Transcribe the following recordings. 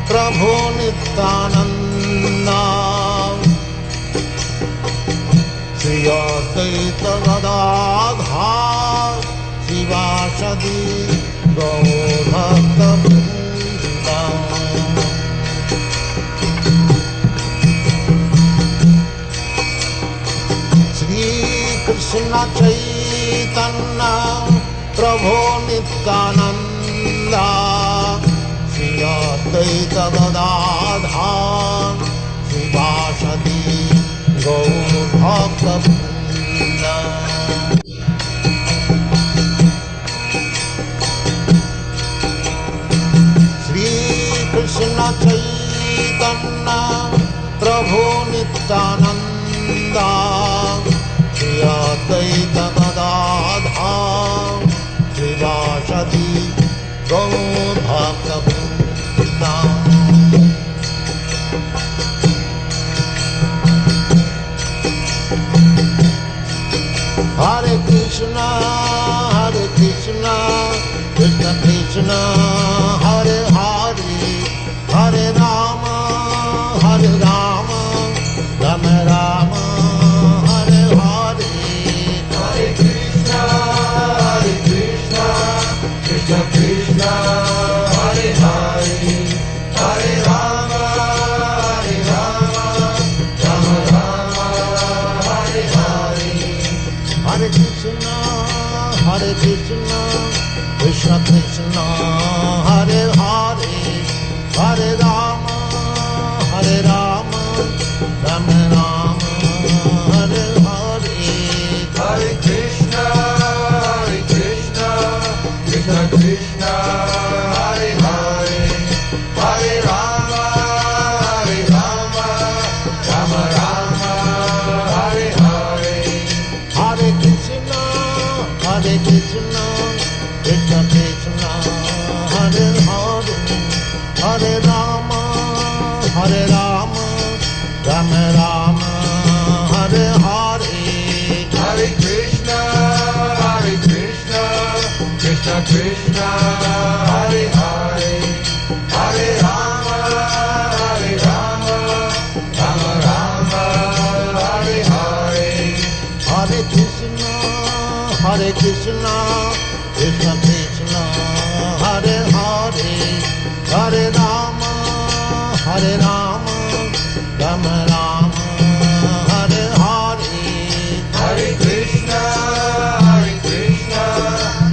Prabhu Nityananda Shri Advaita Gadadhar शिवासदि गौरभक्तवृंदा Shri Krishna Chaitanya Prabhu Nityananda Shri Advaita Gadadhar शिवासदि गौरभक्तवृंदा Shri Krishna Chaitanya Prabhu Nityananda Shri Advaita Gadadhar शिवासदि गौरभक्तवृंदा Hare Krishna, Krishna Krishna, Hare Hare, Hare Rama, Rama Rama, Hare Hare. Hare Krishna, Krishna Krishna, Hare Hare, Hare Rama, Rama Rama, Hare Hare. Hare Krishna, Krishna Krishna, Hare Hare, Hare Rama, Rama Rama, Hare Hare. Hare Krishna, Krishna Krishna, Hare Hare, Hare Rama, Rama Rama, Hare Hare. Hare Krishna, Krishna Krishna, Hare Hare, Hare Rama, Rama Rama, Hare Hare. Hare Krishna, Krishna Krishna, Hare Hare, Hare Rama, Rama Rama, Hare Hare. Hare Krishna, Krishna Krishna, Hare Hare, Hare Rama, Rama Rama, Hare Hare. Hare Krishna,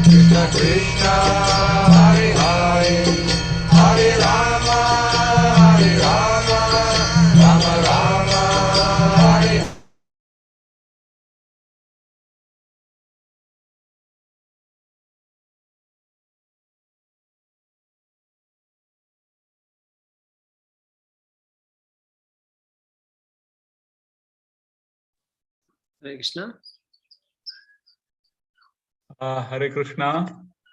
Krishna Krishna, Hare Hare, Hare Rama, Rama Rama, Hare. Hare Krishna. Hare Krishna.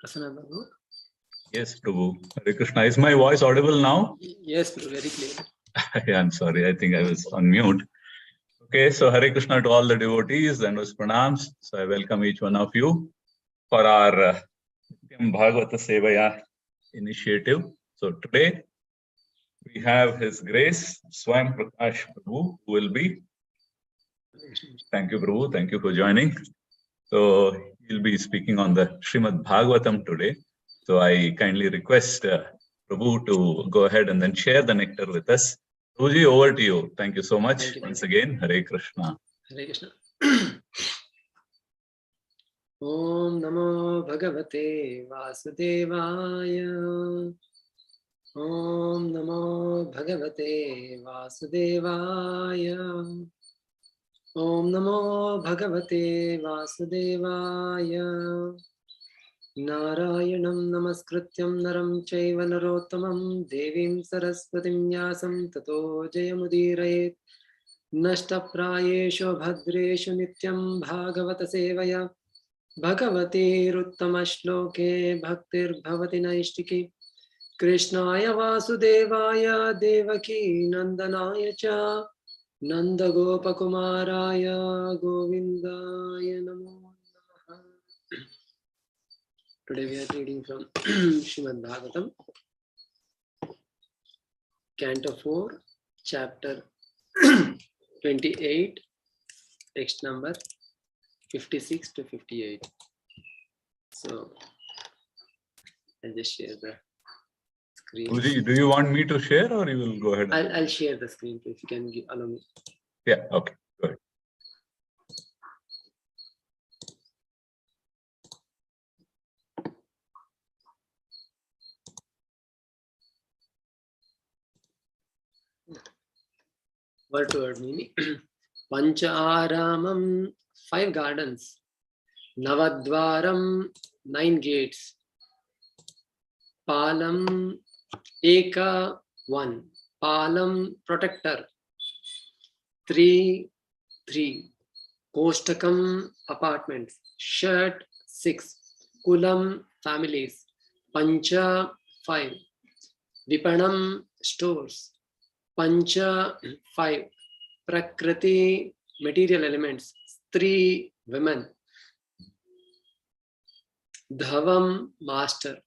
Prasanna Babu. Yes, Prabhu. Hare Krishna. Is my voice audible now? Yes, Prabhu, very clear. Yeah, I'm sorry. I think I was on mute. Okay, so Hare Krishna to all the devotees and was pranams. So I welcome each one of you for our Bhagavata Sevaya initiative. So today we have His Grace Svayam Prakash Prabhu, who will be. Thank you, Prabhu. Thank you for joining. So he'll be speaking on the Srimad Bhagavatam today. So I kindly request Prabhu to go ahead and then share the nectar with us. Prabhuji, over to you. Thank you so much. Once again, Hare Krishna. Hare Krishna. Om Namo Bhagavate Vasudevaya. Om Namo Bhagavate Vasudevaya. Om Namo Bhagavate Vasudevaya. Narayanam Namaskrityam Naram Chaiva Narottamam Devim Saraswatim Vyasam Tato Jayamudirayet. Nashtaprayeshu Bhadreshu Nityam Bhagavata Sevaya. Bhagavate Ruttama-shloke Bhaktir Bhavati Naishtiki. Krishnaya Vasudevaya Devaki Nandanaya Cha. Nanda Gopa Kumaraya Govindaya Namo Namaha. Today we are reading from Srimad Bhagavatam, Canto 4, chapter 28, text number 56 to 58. So I'll just share the screen. Uji, do you want me to share or you will go ahead? I'll share the screen if you can allow me. Yeah, okay, go ahead. Word to word meaning. Pancha Aramam, 5 gardens. Navadvaram, 9 gates. Palam, Eka, 1. Palam, protector. 3. Kostakam, apartments. Shat, 6. Kulam, families. Pancha, 5. Vipanam, stores. Pancha, 5. Prakriti, material elements. 3. Women. Dhavam, master.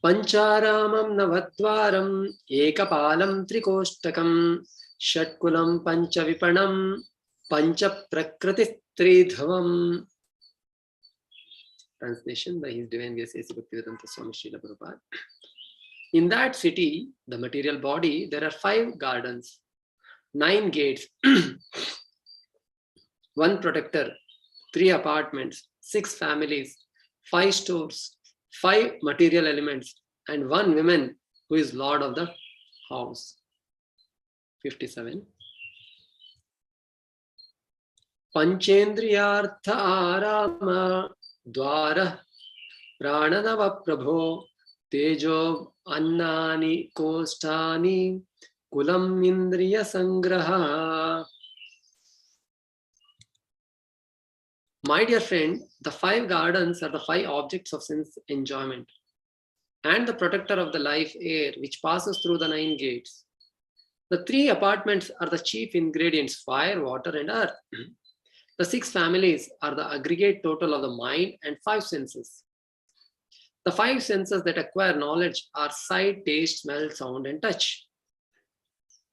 Pancharamam navadvaram ekapalam trikostakam shatkulam panchavipanam pancha prakriti tridhavam. Translation by His Divine Grace A.C. Bhaktivedanta Swami Srila Prabhupada. In that city, the material body, there are 5 gardens, 9 gates, 1 protector, 3 apartments, 6 families, 5 stores, 5 material elements, and 1 woman who is Lord of the house. 57. Panchendriyartha arama dwara prananava prabho tejo annani kostani kulam indriya sangraha. My dear friend, the 5 gardens are the 5 objects of sense enjoyment and the protector of the life air which passes through the 9 gates. The 3 apartments are the chief ingredients, fire, water, and earth. The 6 families are the aggregate total of the mind and 5 senses. The 5 senses that acquire knowledge are sight, taste, smell, sound, and touch.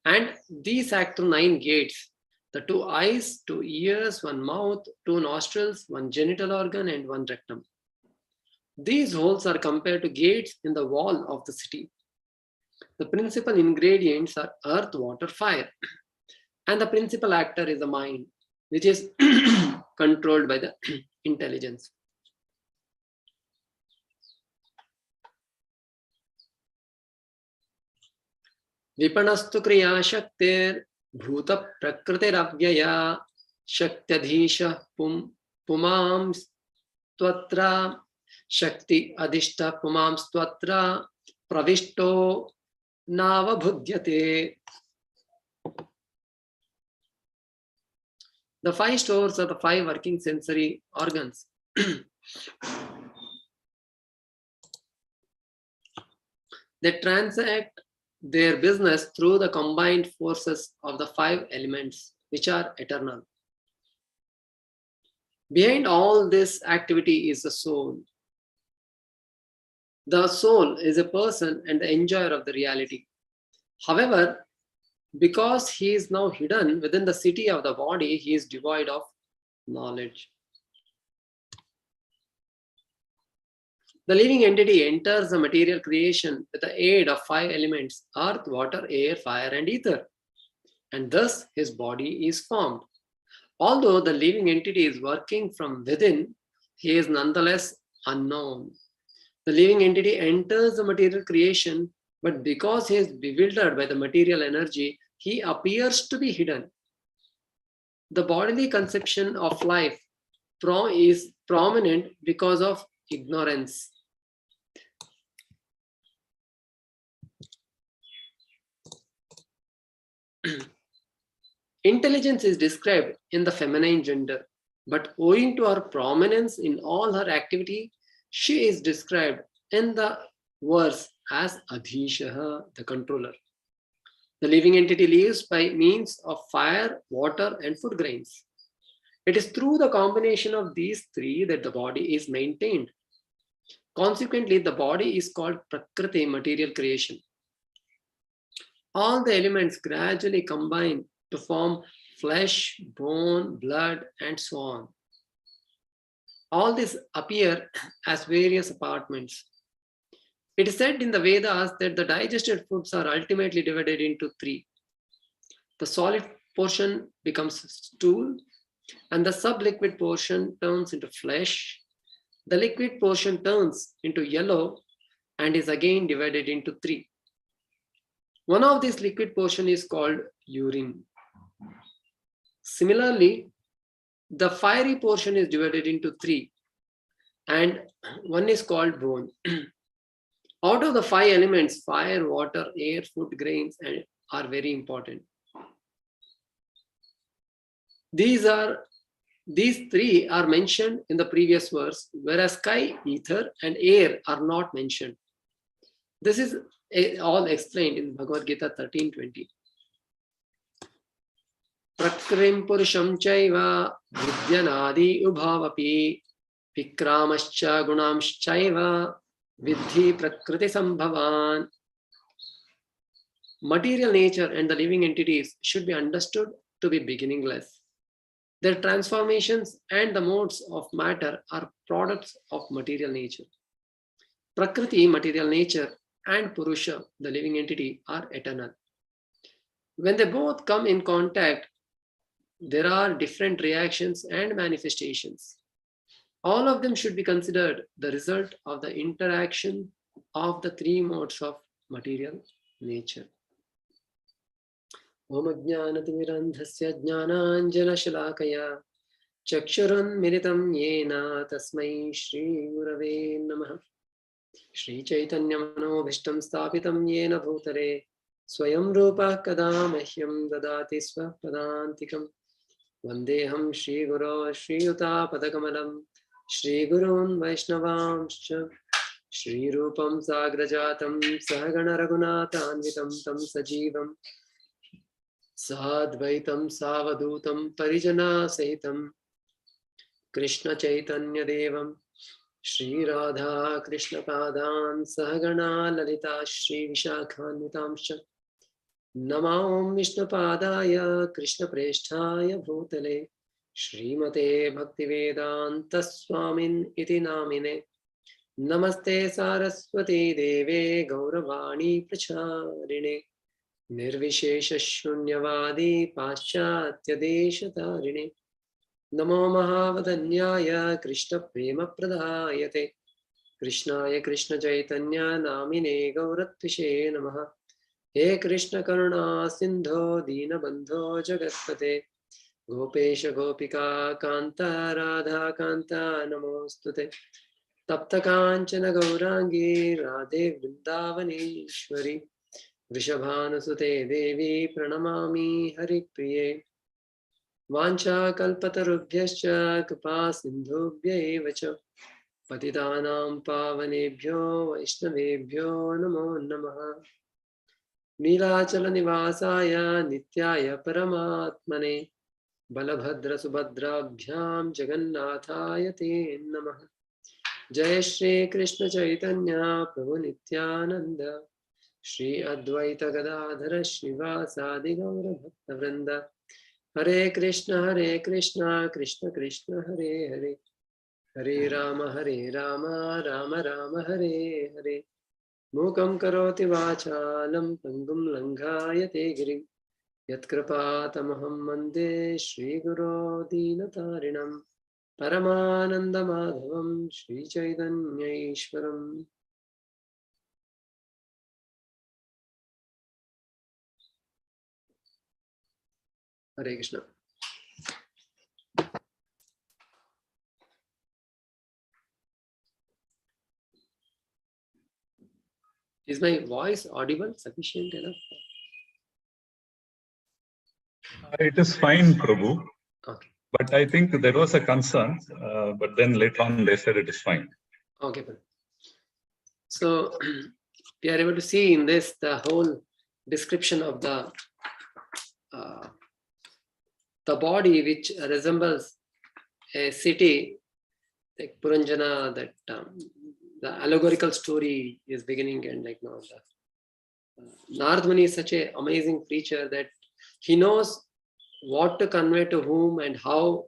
And these act through 9 gates. The 2 eyes, 2 ears, 1 mouth, 2 nostrils, 1 genital organ, and 1 rectum. These holes are compared to gates in the wall of the city. The principal ingredients are earth, water, fire. And the principal actor is the mind, which is controlled by the intelligence. Vipanastu kriya shaktir bhuta prakritiravvyaya shaktadhisha pumam twatra shakti adishta pumam twatra pravishto navabhudyate. The 5 stores are the 5 working sensory organs. They transact their business through the combined forces of the 5 elements, which are eternal. Behind all this activity is the soul. The soul is a person and the enjoyer of the reality. However, because he is now hidden within the city of the body, he is devoid of knowledge. The living entity enters the material creation with the aid of 5 elements: earth, water, air, fire, and ether. And thus his body is formed. Although the living entity is working from within, he is nonetheless unknown. The living entity enters the material creation, but because he is bewildered by the material energy, he appears to be hidden. The bodily conception of life is prominent because of ignorance. Intelligence is described in the feminine gender, but owing to her prominence in all her activity, she is described in the verse as Adhishaha, the controller. The living entity lives by means of fire, water, and food grains. It is through the combination of these 3 that the body is maintained. Consequently, the body is called Prakriti, material creation. All the elements gradually combine to form flesh, bone, blood, and so on. All these appear as various apartments. It is said in the Vedas that the digested foods are ultimately divided into three. The solid portion becomes stool, and the subliquid portion turns into flesh. The liquid portion turns into yellow and is again divided into three. One of these liquid portion is called urine. Similarly, the fiery portion is divided into three, and one is called bone. Out of the five elements, fire, water, air, food, grains are very important. These three are mentioned in the previous verse, whereas sky, ether, and air are not mentioned. This is all explained in Bhagavad Gita 13:20. Prakrim purusham chaiva vidyanadi ubhavapi vikramascha gunamschaiva vidhi prakriti sambhavan. Material nature and the living entities should be understood to be beginningless. Their transformations and the modes of matter are products of material nature. Prakriti, material nature, and Purusha, the living entity, are eternal. When they both come in contact, there are different reactions and manifestations. All of them should be considered the result of the interaction of the three modes of material nature. Om Ajnanatimirandhasya Jnananjanashalakaya Chakshurunmilitam Yena Tasmai Shri Gurave Namaha. Shri Chaitanya Manobhishtam Sthapitam Yena Bhutare Svayam Rupa Kada Mahyam Dadati Swapadantikam Vandeham Shri Guru Shri Yuta Padakamalam Shri Gurun Vaishnavamscha Shri Rupam Sagrajatam Sahagana Raghunathanvitam Tam Sajivam Sadvaitam Savadutam Parijana Sahitam Krishna Chaitanya Devam Shri Radha Krishna Padan Sahagana Lalita Shri Vishakhanvitamscha Namam Vishnu Padaya Krishna Presthaya Bhutale Srimate Bhaktivedanta Swamin Iti Namine Namaste Saraswati Deve Gauravani Pracharine Nirvishesha Shunyavadi Paschatya Deshatarine Namo Mahavadanyaya Krishna Prema Pradayate Krishnaya Krishna Chaitanya Namine Gauratvishe Namaha He Krishna Karuna Sindho Dina Bandho Jagatpate Gopesha Gopika Kanta Radha Kanta Namostute Tapta Kanchana Gaurangi Radhe Vrindavaneshwari Vrishabhanusute Devi Pranamami Hari Priye Vancha Kalpatarubhyascha Kripa Sindhubhya Evacha Patitanam Pavanebhyo Vaishnavebhyo Namo Namaha Nilachala Nivasaya Nityaya Paramatmane Balabhadra Subhadrabhyam Jagannathaya Te Namaha Jai Shri Krishna Chaitanya Prabhu Nityananda Shri Advaita Gadadhara Srivasadi Gaura Bhakta Vrinda Hare Krishna Krishna Krishna Hare Hare Hare Rama Rama Rama Hare Hare Mukam karoti vachalam pangum langhayate girim Yatkrapatamaham mande Shri Guru Dinatarinam Paramananda Madhavam Shri Chaitanya Ishwaram. Hare Krishna. Is my voice audible, sufficient enough? It is fine, Prabhu. Okay. But I think there was a concern, but then later on they said it is fine. Okay. So we are able to see in this the whole description of the body which resembles a city, like Puranjana, that the allegorical story is beginning, and like now Narad Muni is such an amazing preacher that he knows what to convey to whom and how,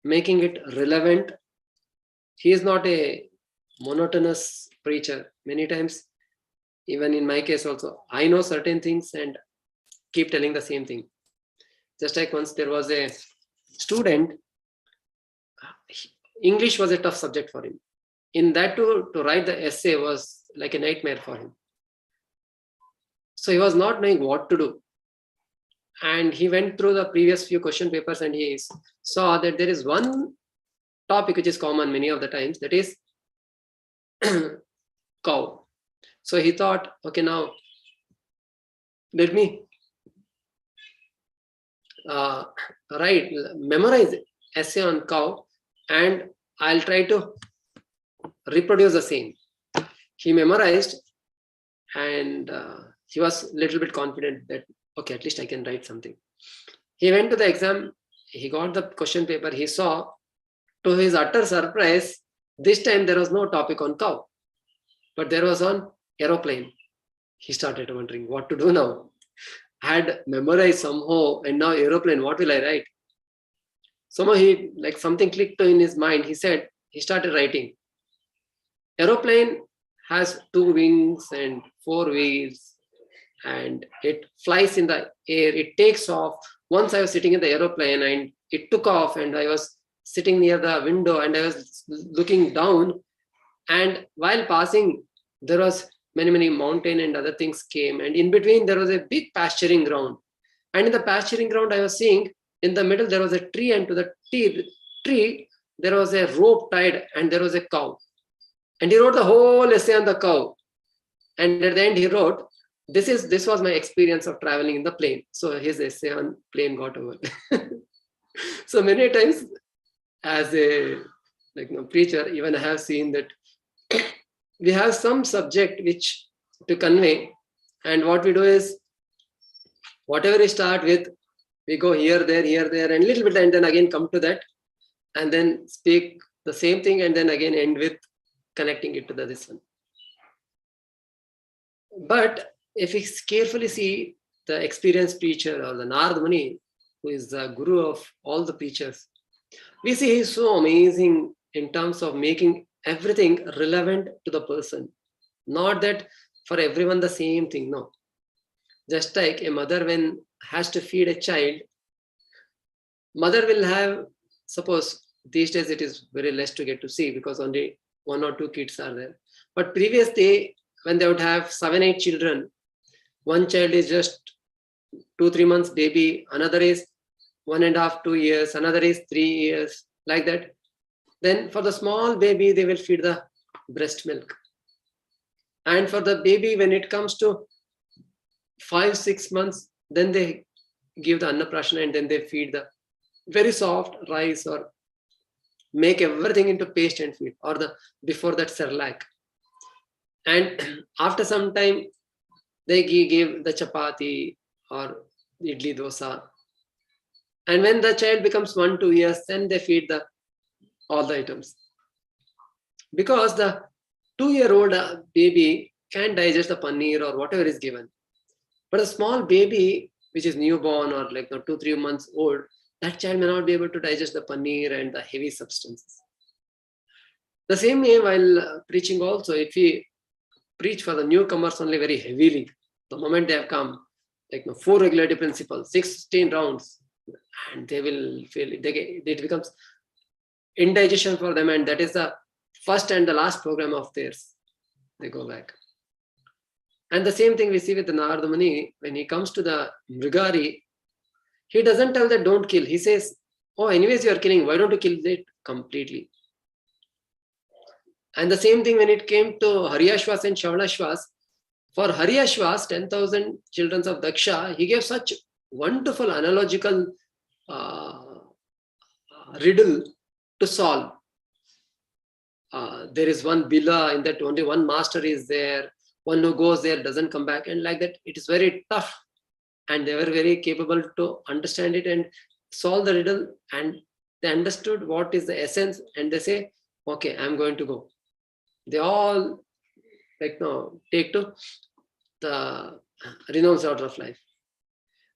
making it relevant. He is not a monotonous preacher. Many times, even in my case also, I know certain things and keep telling the same thing. Just like once there was a student, English was a tough subject for him. In that to write the essay was like a nightmare for him. So he was not knowing what to do. And he went through the previous few question papers and he saw that there is one topic which is common many of the times, that is cow. So he thought, okay, now let me memorize essay on cow and I'll try to reproduce the same. He memorized and he was a little bit confident that, okay, at least I can write something. He went to the exam, he got the question paper, he saw, to his utter surprise, this time there was no topic on cow, but there was on aeroplane. He started wondering what to do now. I had memorized somehow and now aeroplane, what will I write? Somehow he, like something clicked in his mind. He started writing. Aeroplane has 2 wings and 4 wheels and it flies in the air. It takes off. Once I was sitting in the aeroplane and it took off and I was sitting near the window and I was looking down, and while passing there was many mountain and other things came, and in between there was a big pasturing ground, and in the pasturing ground I was seeing in the middle there was a tree, and to the tree there was a rope tied and there was a cow, and he wrote the whole essay on the cow, and at the end he wrote, this was my experience of traveling in the plane. So his essay on plane got over. So many times as a preacher, even I have seen that we have some subject which to convey, and what we do is whatever we start with, we go here, there, and little bit, and then again come to that, and then speak the same thing, and then again end with connecting it to this one. But if we carefully see the experienced preacher or the Narad Muni, who is the guru of all the preachers, we see he's so amazing in terms of making everything relevant to the person. Not that for everyone the same thing, no. Just like a mother when has to feed a child, mother will have, suppose these days it is very less to get to see because only 1 or 2 kids are there. But previous day, when they would have 7, 8 children, one child is just 2-3 months baby, another is 1.5, 2 years, another is 3 years, like that. Then for the small baby, they will feed the breast milk. And for the baby, when it comes to 5-6 months, then they give the annaprashana and then they feed the very soft rice or make everything into paste and feed, or before that Cerelac. And after some time, they give the chapati or idli dosa. And when the child becomes 1-2 years, then they feed all the items. Because the 2-year-old baby can digest the paneer or whatever is given. But a small baby, which is newborn or 2-3 months old, that child may not be able to digest the paneer and the heavy substances. The same way while preaching also, if we preach for the newcomers only very heavily, the moment they have come, 4 regulative principles, 16 rounds, and they will feel it becomes indigestion for them, and that is the first and the last program of theirs. They go back. And the same thing we see with the Narad Muni. When he comes to the Mrigari, he doesn't tell that don't kill. He says, oh, anyways you are killing, why don't you kill it completely? And the same thing when it came to Haryashvas and Shavanashvas. For Haryashvas, 10,000 children of Daksha, he gave such wonderful analogical riddle to solve. There is one Bila, in that only one master is there. One who goes there doesn't come back, and like that. It is very tough. And they were very capable to understand it and solve the riddle. And they understood what is the essence. And they say, okay, I'm going to go. They all take to the renounced order of life.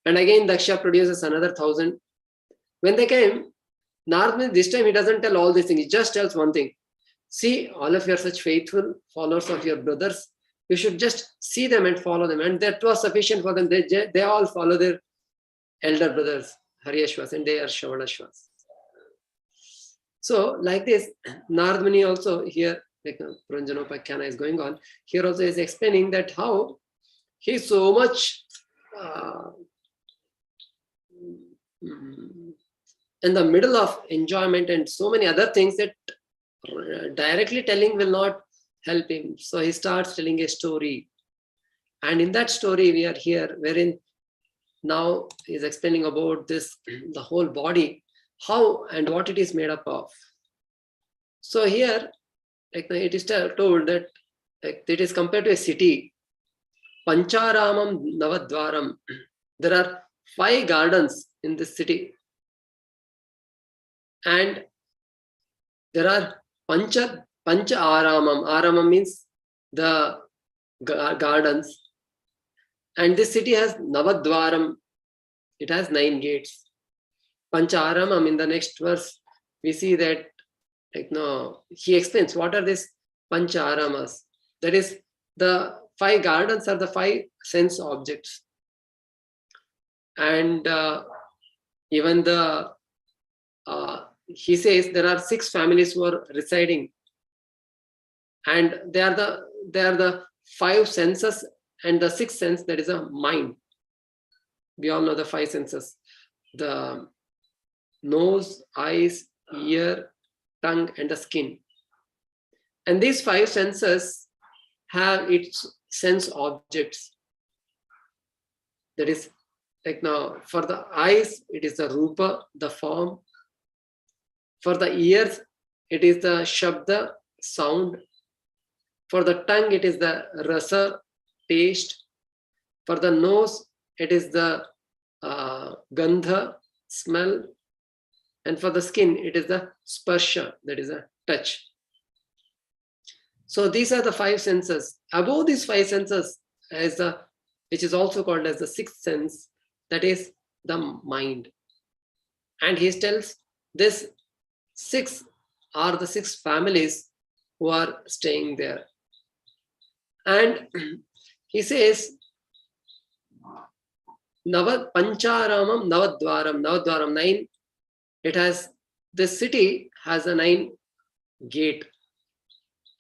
And again, Daksha produces another 1,000. When they came, Narad, this time he doesn't tell all these things. He just tells one thing. See, all of you are such faithful followers of your brothers. You should just see them and follow them. And that was sufficient for them. They all follow their elder brothers, Haryashvas, and they are Shravanashvas. So, like this, Narad Muni also here, like Puranjanopakhana is going on, here also is explaining that how he's so much in the middle of enjoyment and so many other things that directly telling will not help him. So he starts telling a story. And in that story, we are here, wherein now he's explaining about this, the whole body, how and what it is made up of. So here, like, it is told that like, it is compared to a city. Pancharamam Navadvaram. There are 5 gardens in this city. And there are Pancha Aramam. Aramam means the gardens. And this city has Navadvaram. It has 9 gates. Pancha Aramam, in the next verse, we see that like, no, he explains what are these Pancha Aramas. That is, the 5 gardens are the 5 sense objects. And even the he says there are 6 families who are residing, and they are the 5 senses and the 6th sense, that is a mind. We all know the 5 senses: the nose, eyes, ear, tongue, and the skin. And these 5 senses have its sense objects. That is, like now, for the eyes, it is the rupa, the form. For the ears, it is the shabda, sound. For the tongue, it is the rasa, taste. For the nose, it is the gandha, smell. And for the skin, it is the sparsha, that is a touch. So these are the 5 senses. Above these 5 senses, which is also called as the 6th sense, that is the mind. And he tells this 6 are the 6 families who are staying there. And he says, Pancharamam Navadvaram. Navadvaram, 9. This city has a 9 gate.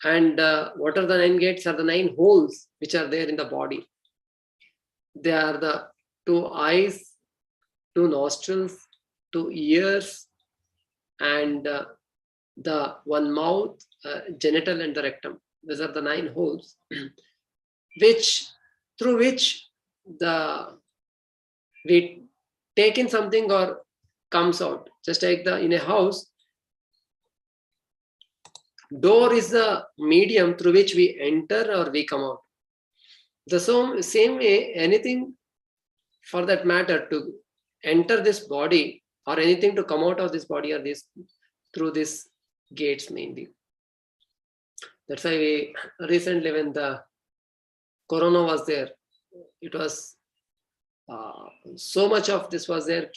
And what are the 9 gates? Are the 9 holes which are there in the body. They are the 2 eyes, 2 nostrils, 2 ears, and the 1 mouth, genital, and the rectum. These are the 9 holes, through which we take in something or comes out. Just like in a house, door is the medium through which we enter or we come out. The same way, anything for that matter to enter this body or anything to come out of this body or through these gates mainly. That's why we recently, when the corona was there, it was so much of this was there.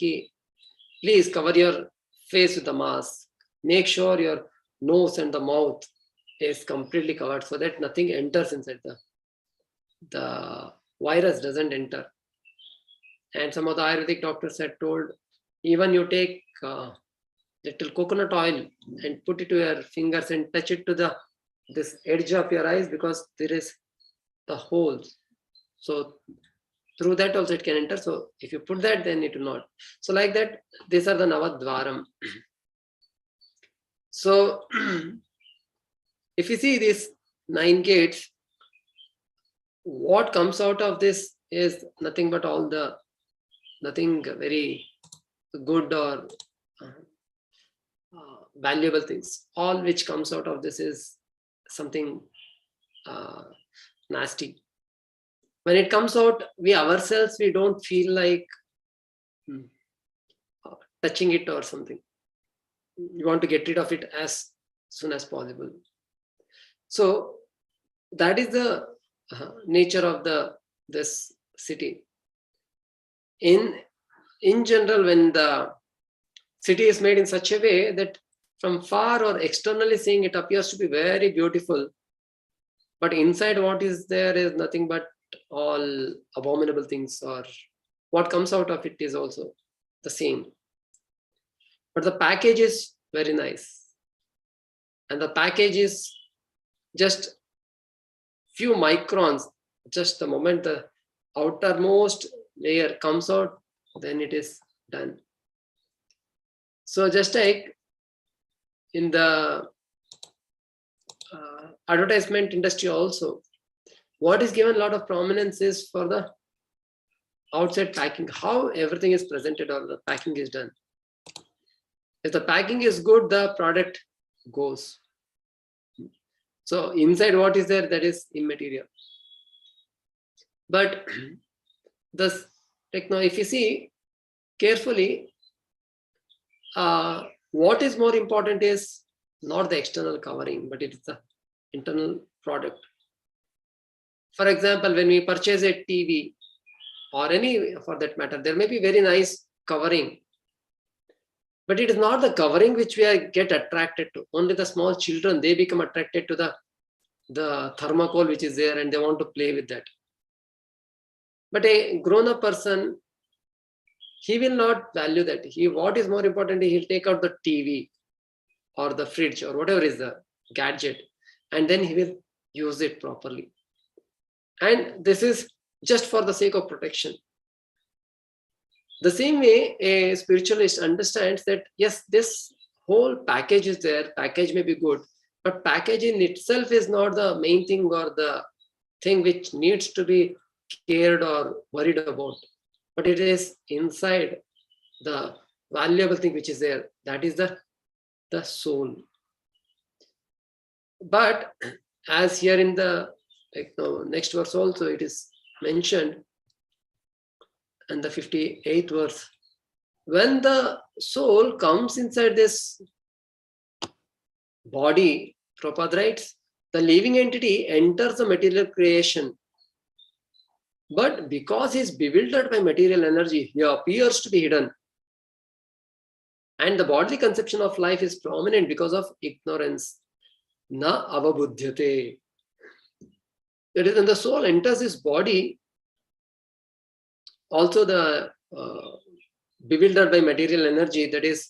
Please cover your face with the mask. Make sure your nose and the mouth is completely covered so that nothing enters inside the virus doesn't enter. And some of the Ayurvedic doctors had told, even you take little coconut oil and put it to your fingers and touch it to this edge of your eyes, because there is the holes. So through that also it can enter. So if you put that, then it will not. So like that, these are the Navadvaram. So if you see these 9 gates, what comes out of this is nothing but nothing very good or valuable things. All which comes out of this is something nasty. When it comes out, we ourselves, we don't feel like touching it or something. You want to get rid of it as soon as possible. So that is the nature of this city. In general, when the city is made in such a way that from far or externally seeing it appears to be very beautiful, but inside what is there is nothing but all abominable things, or what comes out of it is also the same. But the package is very nice, and the package is just few microns. Just the moment the outermost layer comes out, then it is done. So just like in the advertisement industry also, what is given a lot of prominence is for the outside packing, how everything is presented or the packing is done. If the packing is good, the product goes. So inside what is there, that is immaterial. But this, like now, if you see carefully, what is more important is not the external covering, but it is the internal product. For example, when we purchase a TV or any, for that matter, there may be very nice covering, but it is not the covering which we get attracted to. Only the small children, they become attracted to the thermocol which is there, and they want to play with that. But a grown-up person, he will not value that. What is more important, he'll take out the TV or the fridge or whatever is the gadget, and then he will use it properly. And this is just for the sake of protection. The same way a spiritualist understands that, yes, this whole package is there, package may be good, but package in itself is not the main thing or the thing which needs to be cared or worried about. But it is inside the valuable thing which is there, that is the soul. But as here in the next verse also it is mentioned, and the 58th verse, when the soul comes inside this body, Prabhupada writes, the living entity enters the material creation. But because he is bewildered by material energy, he appears to be hidden. And the bodily conception of life is prominent because of ignorance. Na avabudhyate. That is, when the soul enters his body, also the bewildered by material energy, that is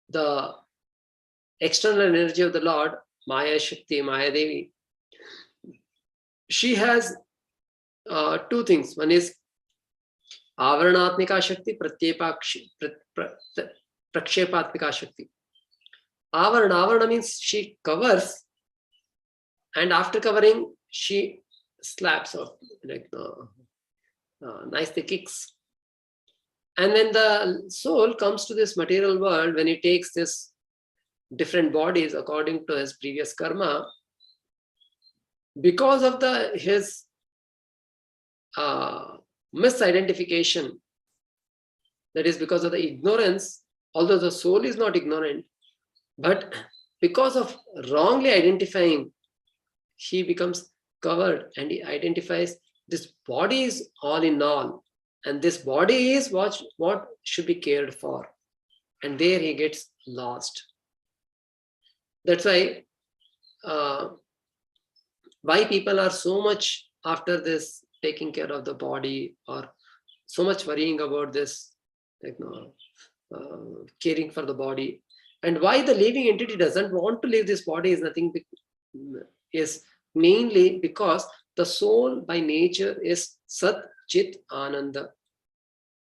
the external energy of the Lord, Maya Shakti, Maya Devi. She has two things. One is Avaranatmika Shakti, Prakshepatmika Shakti. Avarana means she covers, and after covering, she slaps or nicely kicks. And when the soul comes to this material world, when he takes this different bodies according to his previous karma, because of his misidentification, that is because of the ignorance, although the soul is not ignorant, but because of wrongly identifying, he becomes covered and he identifies this body is all in all, and this body is what should be cared for, and there he gets lost. That's why people are so much after this taking care of the body, or so much worrying about this, caring for the body. And why the living entity doesn't want to leave this body is mainly because the soul by nature is Sat Chit Ananda.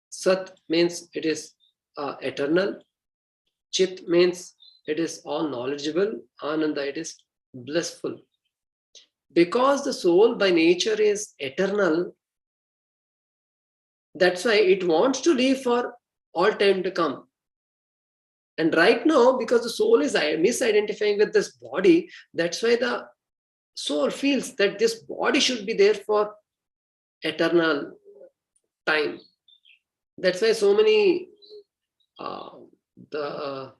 Sat means it is eternal. Chit means it is all knowledgeable. Ananda, it is blissful. Because the soul by nature is eternal, that's why it wants to live for all time to come. And right now, because the soul is misidentifying with this body, that's why the soul feels that this body should be there for eternal time. That's why so many the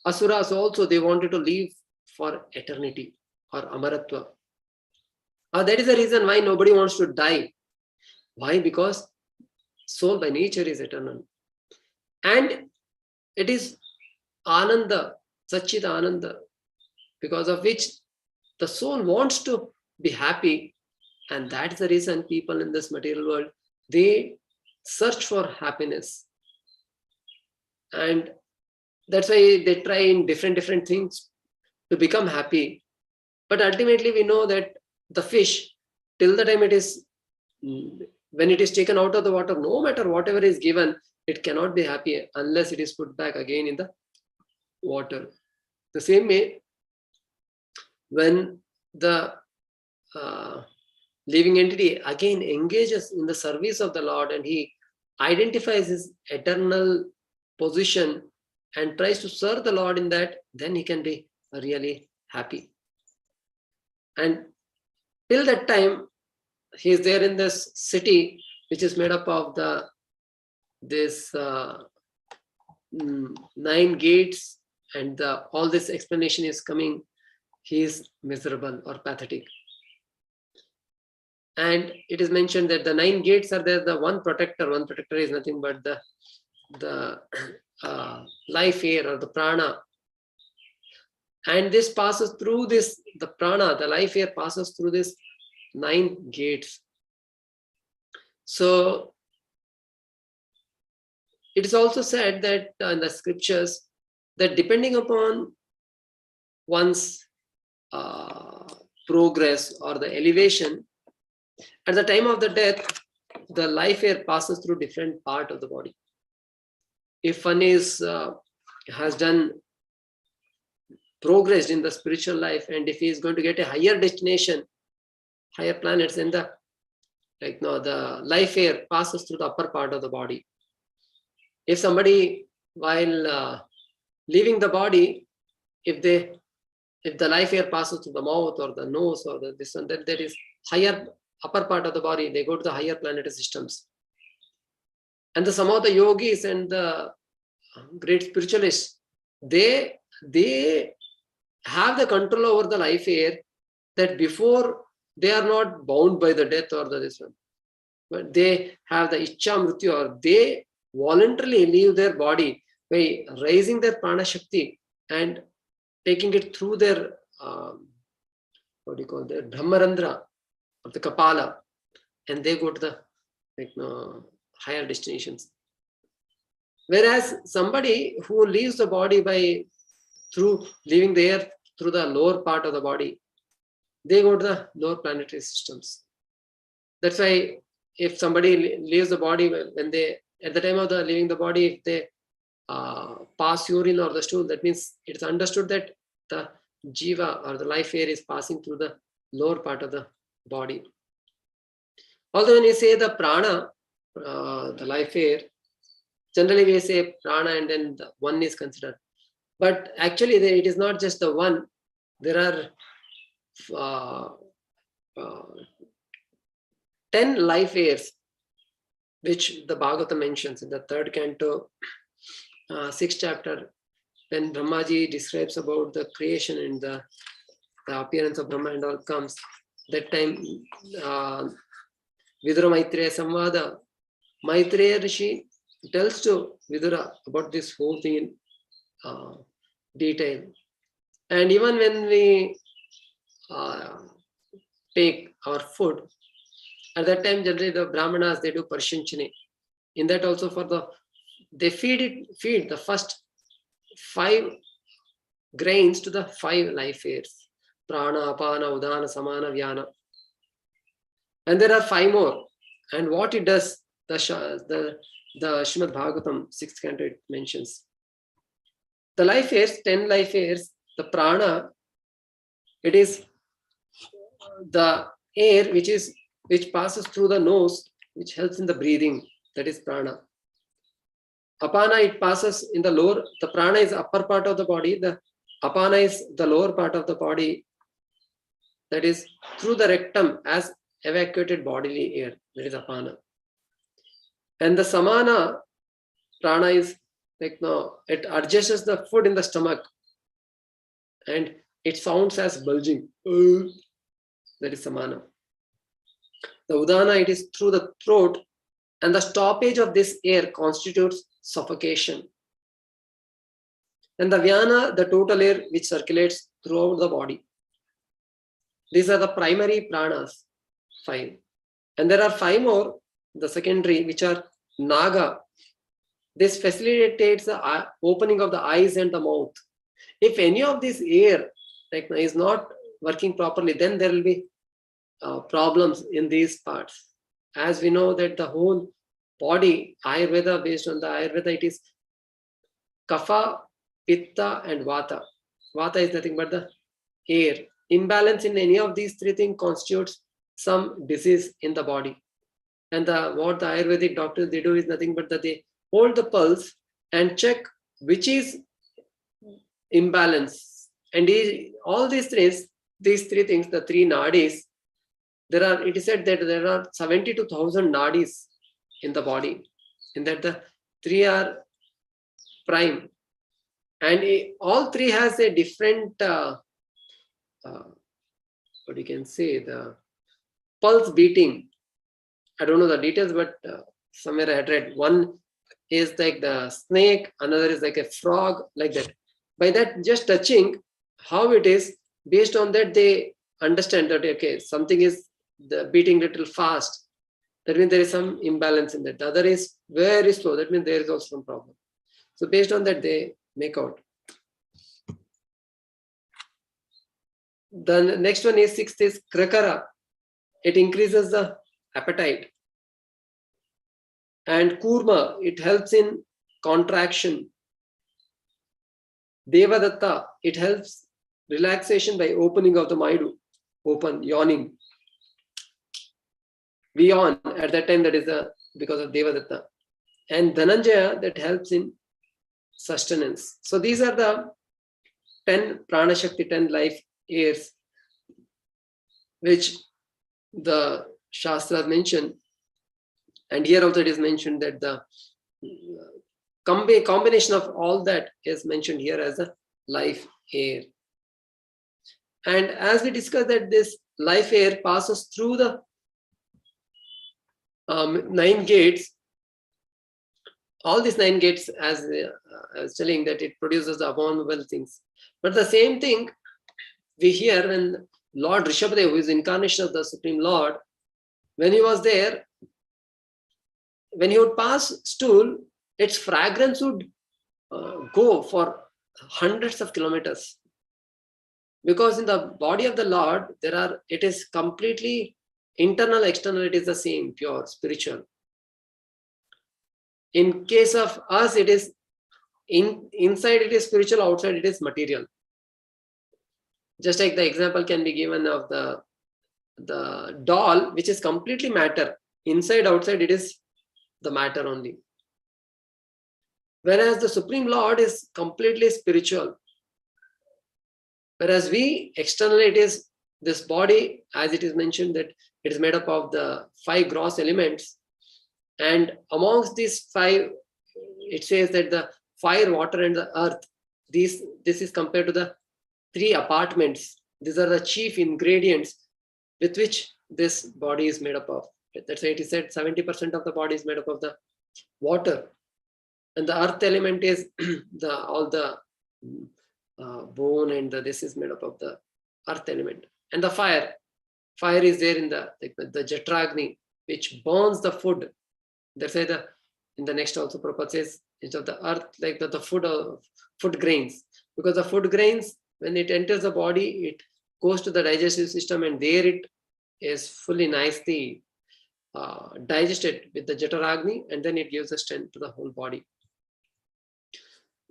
asuras also, they wanted to live for eternity or amaratva. That is the reason why nobody wants to die. Why? Because soul by nature is eternal. And it is Ananda, Satchit Ananda, because of which the soul wants to be happy. And that's the reason people in this material world, they search for happiness. And that's why they try in different things to become happy. But ultimately we know that the fish, till the time it is, when it is taken out of the water, no matter whatever is given, it cannot be happy unless it is put back again in the water. The same way, when the living entity again engages in the service of the Lord and he identifies his eternal position and tries to serve the Lord in that, then he can be really happy. And till that time, he is there in this city, which is made up of this 9 gates, and all this explanation is coming. He is miserable or pathetic. And it is mentioned that the 9 gates are there. The one protector is nothing but the life air or the prana. And this passes through this, the prana, the life air passes through this 9 gates. So it is also said that in the scriptures that depending upon one's progress or the elevation, at the time of the death, the life air passes through different part of the body. If one is has done progressed in the spiritual life, and if he is going to get a higher destination, higher planets, then the life air passes through the upper part of the body. If somebody, while leaving the body, if the life air passes through the mouth or the nose or this one, then there is higher upper part of the body, they go to the higher planetary systems. And some of the yogis and the great spiritualists, they have the control over the life air, that before they are not bound by the death or this one, but they have the Ichcha Mrityu, or they voluntarily leave their body by raising their prana shakti and taking it through their their Brahmarandra of the Kapala, and they go to the higher destinations. Whereas somebody who leaves the body through leaving the air through the lower part of the body, they go to the lower planetary systems. That's why if somebody leaves the body, when they, at the time of the leaving the body, if they pass urine or the stool, that means it's understood that the jiva or the life air is passing through the lower part of the body. Although when you say the prana, the life air, generally we say prana and then the one is considered. But actually it is not just the one. There are 10 life airs which the Bhagavata mentions in the 3rd canto, 6th chapter, when Brahmaji describes about the creation and the appearance of Brahma and all comes. That time, Vidura Maitreya Samvada, Maitreya Rishi tells to Vidura about this whole thing in detail. And even when we take our food, at that time generally the Brahmanas, they do Parshinchini. In that also they feed the first 5 grains to the 5 life airs. Prana, Apana, Udana, Samana, Vyana. And there are 5 more. And what it does, the Srimad Bhagavatam 6th canto, it mentions. The life airs, 10 life airs, the prana, it is the air which passes through the nose, which helps in the breathing, that is prana. Apana, it passes in the lower, the prana is upper part of the body, the apana is the lower part of the body, that is through the rectum as evacuated bodily air, that is apana. And the samana prana is it adjusts the food in the stomach and it sounds as bulging, that is samana. The udana, it is through the throat, and the stoppage of this air constitutes suffocation. And the vyana, the total air which circulates throughout the body. These are the primary pranas, 5. And there are 5 more, the secondary, which are naga. This facilitates the opening of the eyes and the mouth. If any of this air is not working properly, then there will be problems in these parts. As we know that the whole body, Ayurveda, based on the Ayurveda, it is kapha, pitta and vata. Vata is nothing but the air. Imbalance in any of these 3 things constitutes some disease in the body. And what the Ayurvedic doctors, they do is nothing but that they hold the pulse and check which is imbalance. And all these 3 things, the 3 nadis, it is said that there are 72,000 nadis in the body, and that the 3 are prime. And all 3 has a different, what you can say, the pulse beating. I don't know the details, but somewhere I had read. One is like the snake, another is like a frog, like that. By that, just touching how it is, based on that, they understand that, okay, something is beating little fast. That means there is some imbalance in that. The other is very slow. That means there is also some problem. So based on that, they make out. The next one is 6th is krakara. It increases the appetite. And kurma, it helps in contraction. Devadatta, it helps relaxation by opening of the maidu, open, yawning. We yawn at that time, that is because of Devadatta. And Dhananjaya, that helps in sustenance. So these are the 10 prana shakti, 10 life airs, which the Shastras mention. And here also it is mentioned that the combination of all that is mentioned here as a life air. And as we discussed that this life air passes through the 9 gates. All these 9 gates, as I was telling, that it produces the abominable things. But the same thing we hear when Lord Rishabhadeva, who is incarnation of the Supreme Lord, when he was there, when he would pass stool, its fragrance would go for hundreds of kilometers. Because in the body of the Lord, it is completely internal, external, it is the same, pure, spiritual. In case of us, it is inside it is spiritual, outside it is material. Just like the example can be given of the doll, which is completely matter. Inside, outside, it is the matter only. Whereas the Supreme Lord is completely spiritual. Whereas we, externally, it is this body, as it is mentioned, that it is made up of the 5 gross elements. And amongst these 5, it says that the fire, water, and the earth, this is compared to the 3 apartments. These are the chief ingredients with which this body is made up of. That's why it is said 70% of the body is made up of the water. And the earth element is all the bone, and this is made up of the earth element. And the fire is there in the Jatragni, which burns the food. That's why in the next also Prabhupada says, it's of the earth, like the food grains. Because the food grains, when it enters the body, it goes to the digestive system, and there it is fully nicely digested with the Jataragni, and then it gives the strength to the whole body.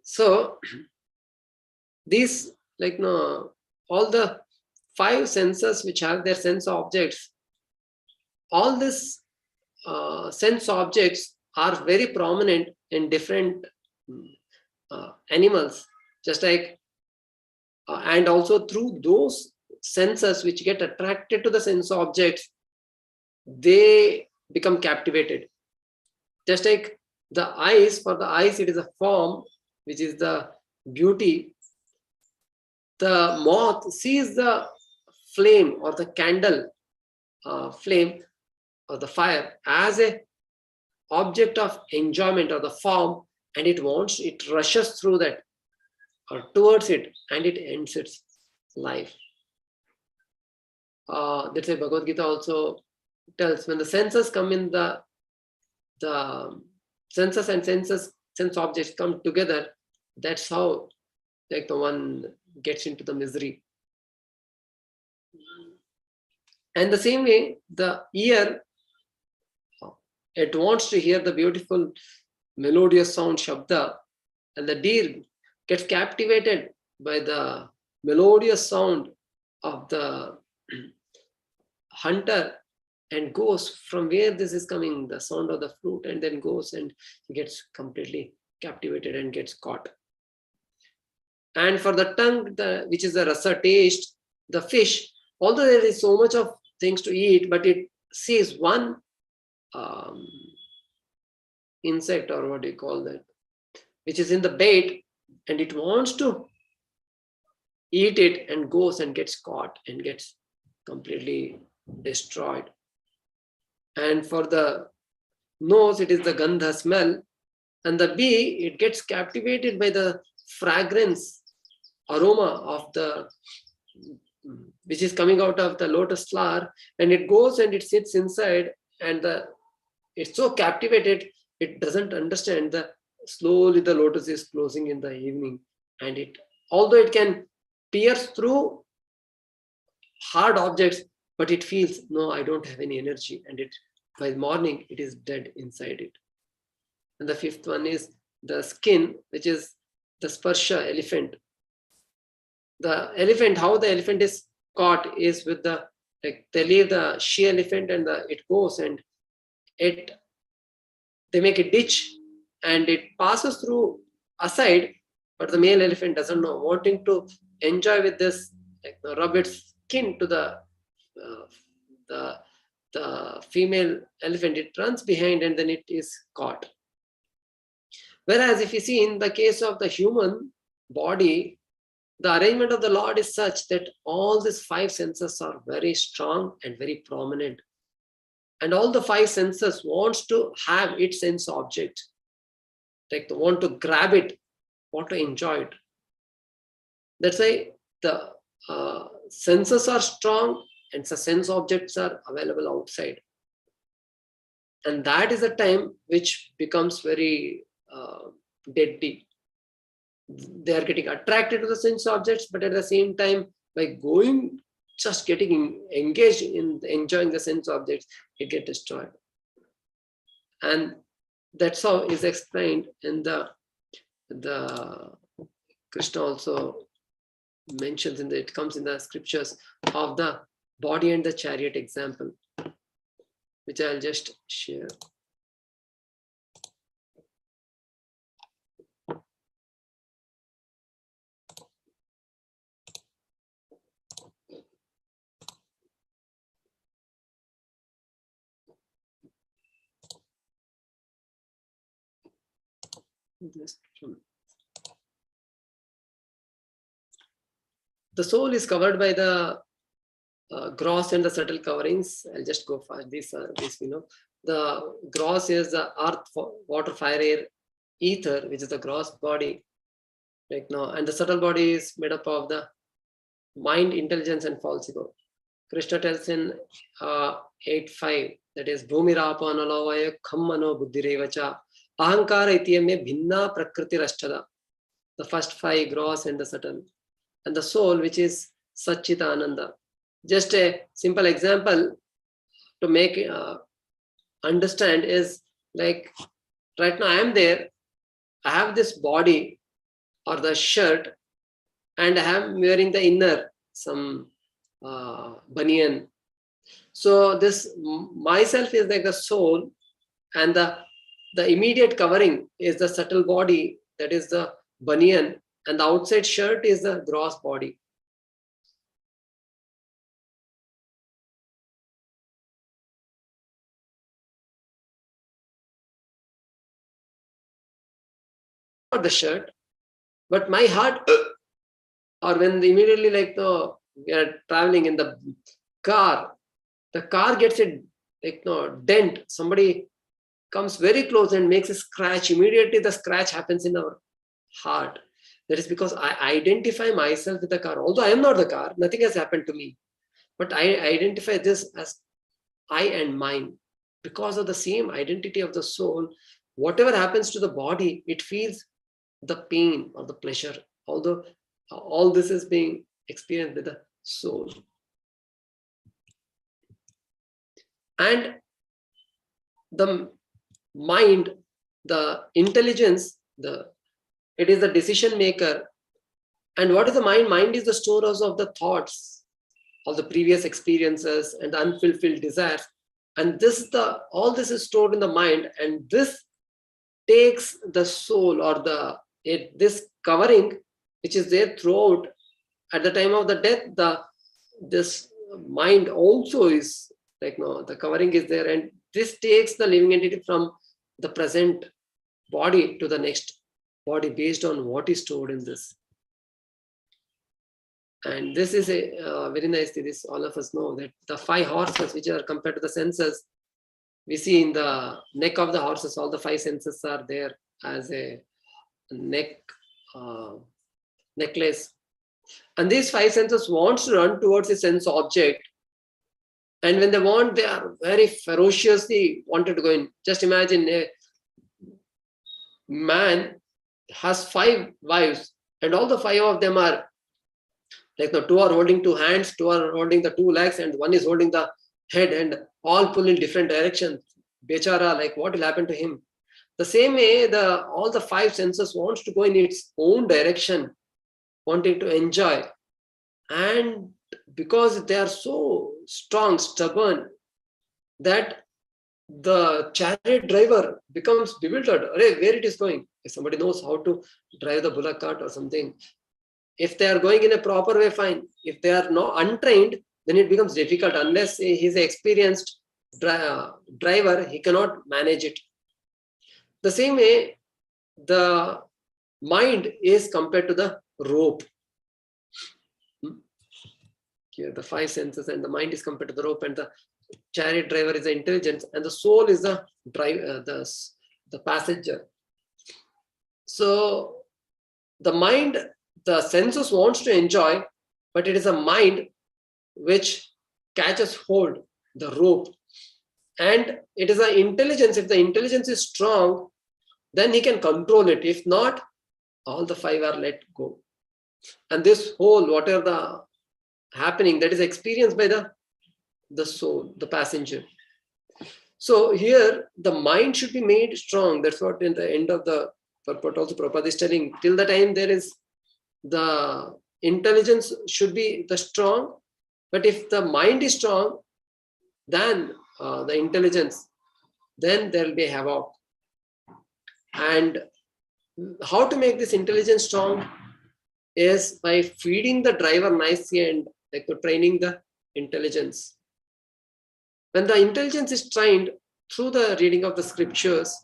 So these, all the 5 senses which have their sense objects, all these sense objects are very prominent in different animals, just like, and also through those senses which get attracted to the sense objects, they become captivated. Just like the eyes, for the eyes, it is a form which is the beauty. The moth sees the flame or the candle flame, or the fire as a object of enjoyment or the form, and it rushes through that or towards it, and it ends its life. That's why Bhagavad Gita also tells, when the senses come in, the senses and sense objects come together, that's how like the one gets into the misery. And the same way, the ear, it wants to hear the beautiful melodious sound, Shabda, and the deer gets captivated by the melodious sound of the hunter and goes from where this is coming, the sound of the flute, and then goes and gets completely captivated and gets caught. And for the tongue, which is the rasa taste, the fish, although there is so much of things to eat, but it sees one insect, or what do you call that, which is in the bait, and it wants to eat it and goes and gets caught and gets completely destroyed. And for the nose, it is the gandha smell, and the bee, it gets captivated by the fragrance, aroma of the, which is coming out of the lotus flower, and it goes and it sits inside, and it's so captivated, it doesn't understand that slowly the lotus is closing in the evening, and it, although it can pierce through hard objects, but it feels, no, I don't have any energy, and it, by morning, it is dead inside it. And the fifth one is the skin, which is the sparsha elephant. The elephant, how the elephant is caught is with the, like they leave the she elephant, and it goes and they make a ditch, and it passes through aside, but the male elephant doesn't know, wanting to enjoy with this, like rub its skin to the female elephant, it runs behind and then it is caught. Whereas if you see in the case of the human body, the arrangement of the Lord is such that all these five senses are very strong and very prominent. And all the five senses wants to have its sense object. Like they want to grab it, want to enjoy it. That's why the senses are strong and the sense objects are available outside. And that is the time which becomes very deadly. They are getting attracted to the sense objects, but at the same time, by going, just getting engaged in enjoying the sense objects, it gets destroyed. And that's how is explained in the Krishna also mentions in it comes in the scriptures of the body and the chariot example, which I'll just share. The soul is covered by the gross and the subtle coverings. I'll just go for this. We know the gross is the earth, water, fire, air, ether, which is the gross body, like now, and the subtle body is made up of the mind, intelligence, and false ego. Krishna tells in 8.5 that is Bhumirapo analavaya khammano buddhirevacha ahankara ityame bhinna prakriti rashtada. The first five, gross and the subtle, and the soul, which is Satchita Ananda. Just a simple example to make understand is like right now I am there, I have this body or the shirt, and I am wearing the inner, some banyan. So this myself is like the soul, and the immediate covering is the subtle body, that is the banyan, and the outside shirt is the gross body. Not the shirt, but my heart, or when immediately like we are traveling in the car gets a dent. Somebody comes very close and makes a scratch. Immediately the scratch happens in our heart. That is because I identify myself with the car. Although I am not the car, nothing has happened to me. But I identify this as I and mine. Because of the same identity of the soul, whatever happens to the body, it feels the pain or the pleasure. Although all this is being experienced with the soul. And the mind, the intelligence, it is the decision maker. And what is the mind? Mind is the storehouse of the thoughts, of the previous experiences and the unfulfilled desires. And all this is stored in the mind, and this takes the soul or this covering, which is there throughout. At the time of the death, this mind also is the covering is there, and this takes the living entity from the present body to the next body based on what is stored in this. And this is a very nice thing. This all of us know that the 5 horses, which are compared to the senses, we see in the neck of the horses, all the 5 senses are there as a necklace. And these 5 senses wants to run towards a sense object. And when they want, they are very ferociously wanted to go in. Just imagine a man has 5 wives, and all the 5 of them are 2 are holding 2 hands, 2 are holding the 2 legs, and 1 is holding the head, and all pull in different directions. Bechara, what will happen to him? The same way, all the 5 senses wants to go in its own direction, wanting to enjoy. And because they are so strong, stubborn, that the chariot driver becomes bewildered. Where it is going? If somebody knows how to drive the bullock cart or something, if they are going in a proper way, fine. If they are not untrained, then it becomes difficult. Unless he's an experienced driver, he cannot manage it. The same way, the mind is compared to the rope. Here, the 5 senses and the mind is compared to the rope, and the chariot driver is the intelligence, and the soul is the the passenger. So the mind, the senses wants to enjoy, but it is a mind which catches hold, the rope. And it is an intelligence. If the intelligence is strong, then he can control it. If not, all the 5 are let go. And this whole, whatever the happening, that is experienced by the soul, the passenger. So here, the mind should be made strong. That's what in the end of the purport also Prabhupada is telling. Till the time there is the intelligence should be the strong. But if the mind is strong, then the intelligence, then there will be havoc. And how to make this intelligence strong is by feeding the driver nicely and training the intelligence. When the intelligence is trained through the reading of the scriptures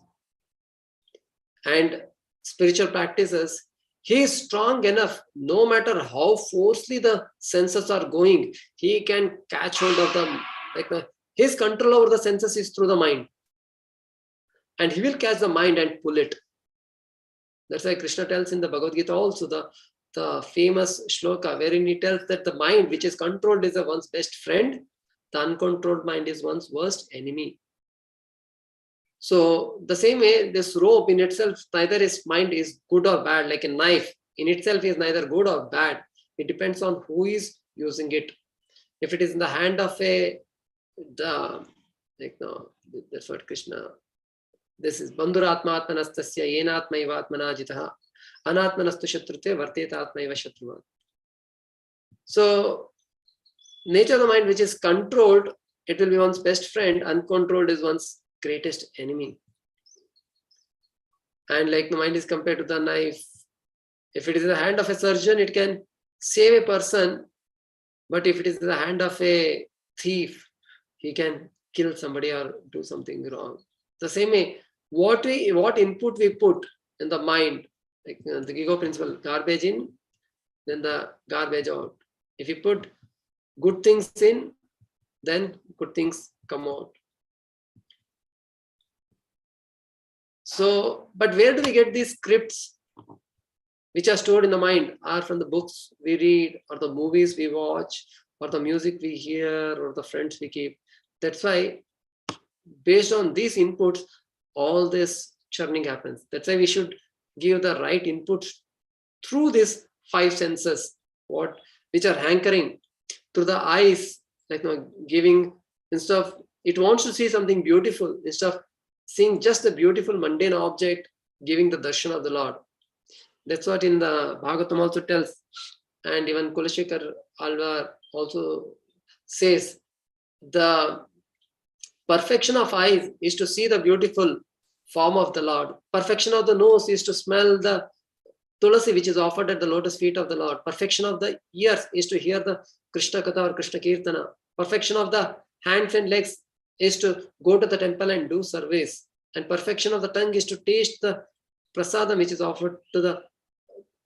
and spiritual practices, he is strong enough. No matter how forcefully the senses are going, he can catch hold of them. His control over the senses is through the mind, and he will catch the mind and pull it. That's why Krishna tells in the Bhagavad Gita also the famous shloka wherein he tells that the mind which is controlled is one's best friend, the uncontrolled mind is one's worst enemy. So the same way, this rope in itself, neither its mind is good or bad. Like a knife in itself is neither good or bad. It depends on who is using it. If it is in the hand of that's what Krishna, this is Bandhuratma Atmanastasya Yenatmaiva Atmana Jitaha Anatmanastu Shatrute Varteta Atmaiva Shatruvat. So nature of the mind which is controlled, it will be one's best friend. Uncontrolled is one's greatest enemy. And like the mind is compared to the knife. If it is in the hand of a surgeon, it can save a person. But if it is in the hand of a thief, he can kill somebody or do something wrong. The same way, what input we put in the mind, like the ego principle, garbage in, then the garbage out. If you put good things in, then good things come out. So, but where do we get these scripts which are stored in the mind? Are from the books we read, or the movies we watch, or the music we hear, or the friends we keep. That's why, based on these inputs, all this churning happens. That's why we should give the right inputs through these five senses, which are hankering through the eyes, like giving, instead of it wants to see something beautiful, instead of seeing just a beautiful mundane object, giving the darshan of the Lord. That's what in the Bhagavatam also tells, and even Kulashekar Alvar also says, the perfection of eyes is to see the beautiful form of the Lord. Perfection of the nose is to smell the tulasi which is offered at the lotus feet of the Lord. Perfection of the ears is to hear the Krishna Katha or Krishna Kirtana. Perfection of the hands and legs is to go to the temple and do service. And perfection of the tongue is to taste the prasadam which is offered to the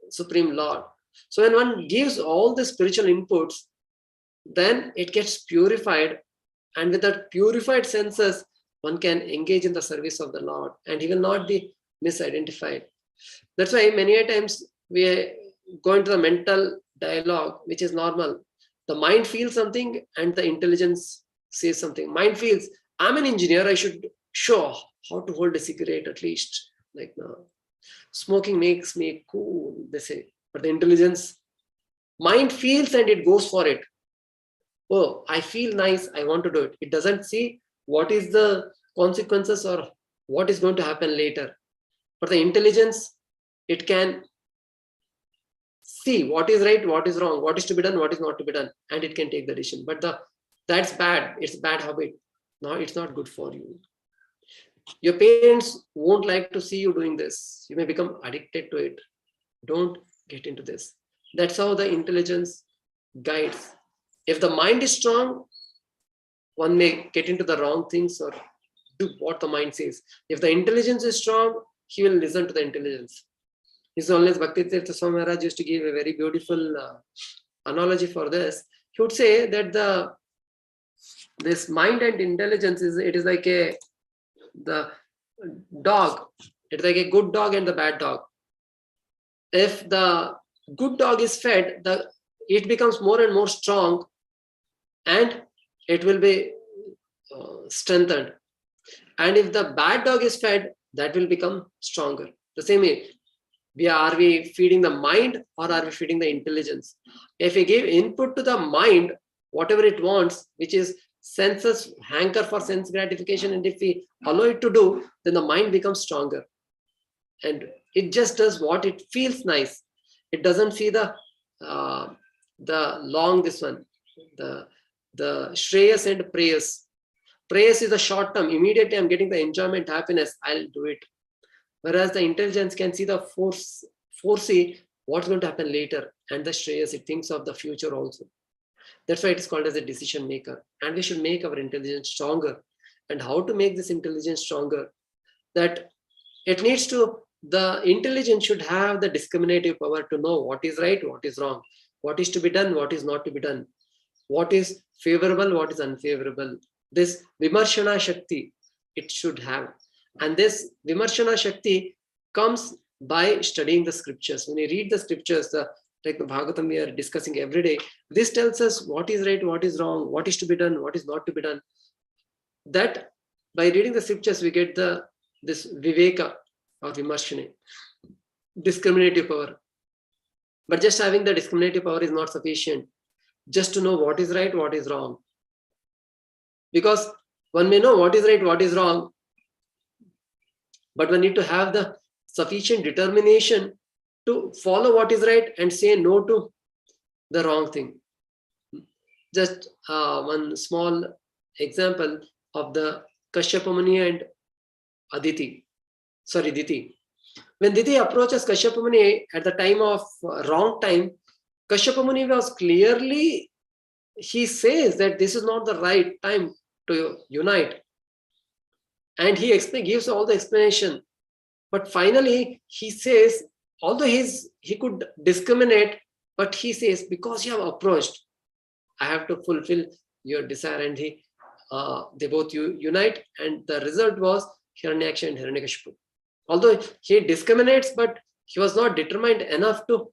Supreme Lord. So when one gives all the spiritual inputs, then it gets purified, and with that purified senses, one can engage in the service of the Lord, and he will not be misidentified. That's why many a times we go into the mental dialogue, which is normal. The mind feels something and the intelligence says something. Mind feels, I'm an engineer, I should show how to hold a cigarette at least. Like now, smoking makes me cool, they say. But the intelligence, mind feels and it goes for it. Oh, I feel nice, I want to do it. It doesn't see what is the consequences or what is going to happen later. But the intelligence, it can see what is right, what is wrong, what is to be done, what is not to be done, and it can take the decision. But that's bad. It's a bad habit. No, it's not good for you. Your parents won't like to see you doing this. You may become addicted to it. Don't get into this. That's how the intelligence guides. If the mind is strong, one may get into the wrong things or do what the mind says. If the intelligence is strong, he will listen to the intelligence. His Holiness Bhaktivedanta Swami Maharaj used to give a very beautiful analogy for this. He would say that this mind and intelligence is like the dog. It's like a good dog and the bad dog. If the good dog is fed, it becomes more and more strong, and it will be strengthened. And if the bad dog is fed, that will become stronger. The same way, are we feeding the mind or are we feeding the intelligence? If we give input to the mind, whatever it wants, which is senses hanker for sense gratification, and if we allow it to do, then the mind becomes stronger. And it just does what it feels nice. It doesn't see the long, this one, the shreyas and prayas. Prayas is a short term. Immediately I'm getting the enjoyment, happiness, I'll do it. Whereas the intelligence can see the foresee what's going to happen later, and the shreyas, it thinks of the future also. That's why it is called as a decision maker. And we should make our intelligence stronger. And how to make this intelligence stronger? That it needs to, the intelligence should have the discriminative power to know what is right, what is wrong, what is to be done, what is not to be done, what is favorable, what is unfavorable. This Vimarshana Shakti, it should have. And this Vimarshana Shakti comes by studying the scriptures. When you read the scriptures, like the Bhagavatam we are discussing every day, this tells us what is right, what is wrong, what is to be done, what is not to be done. That by reading the scriptures, we get this Viveka or Vimarshana, discriminative power. But just having the discriminative power is not sufficient. Just to know what is right, what is wrong. Because one may know what is right, what is wrong, but one need to have the sufficient determination to follow what is right and say no to the wrong thing. Just one small example of the Kashyapa Muni and Diti. When Diti approaches Kashyapa Muni at the time of wrong time, Kashyapa Muni was clearly, he says that this is not the right time to unite. And he gives all the explanation. But finally, he says, although he could discriminate, but he says, because you have approached, I have to fulfill your desire. And they both unite. And the result was Hiranyaksha and Hiranyakashipu. Although he discriminates, but he was not determined enough to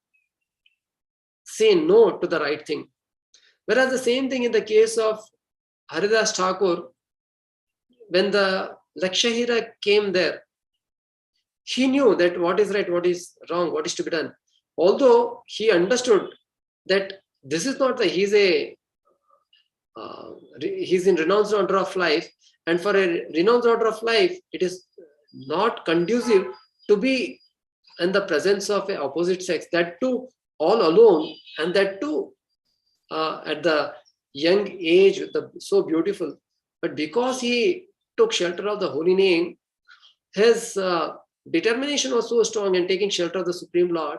say no to the right thing. Whereas the same thing in the case of Haridas Thakur, when the Lakshahira came there, he knew that what is right, what is wrong, what is to be done. Although he understood that this is not the, he's in renounced order of life, and for a renounced order of life, it is not conducive to be in the presence of an opposite sex, that too all alone, and that too at the young age, so beautiful. But because he took shelter of the holy name, his determination was so strong in taking shelter of the Supreme Lord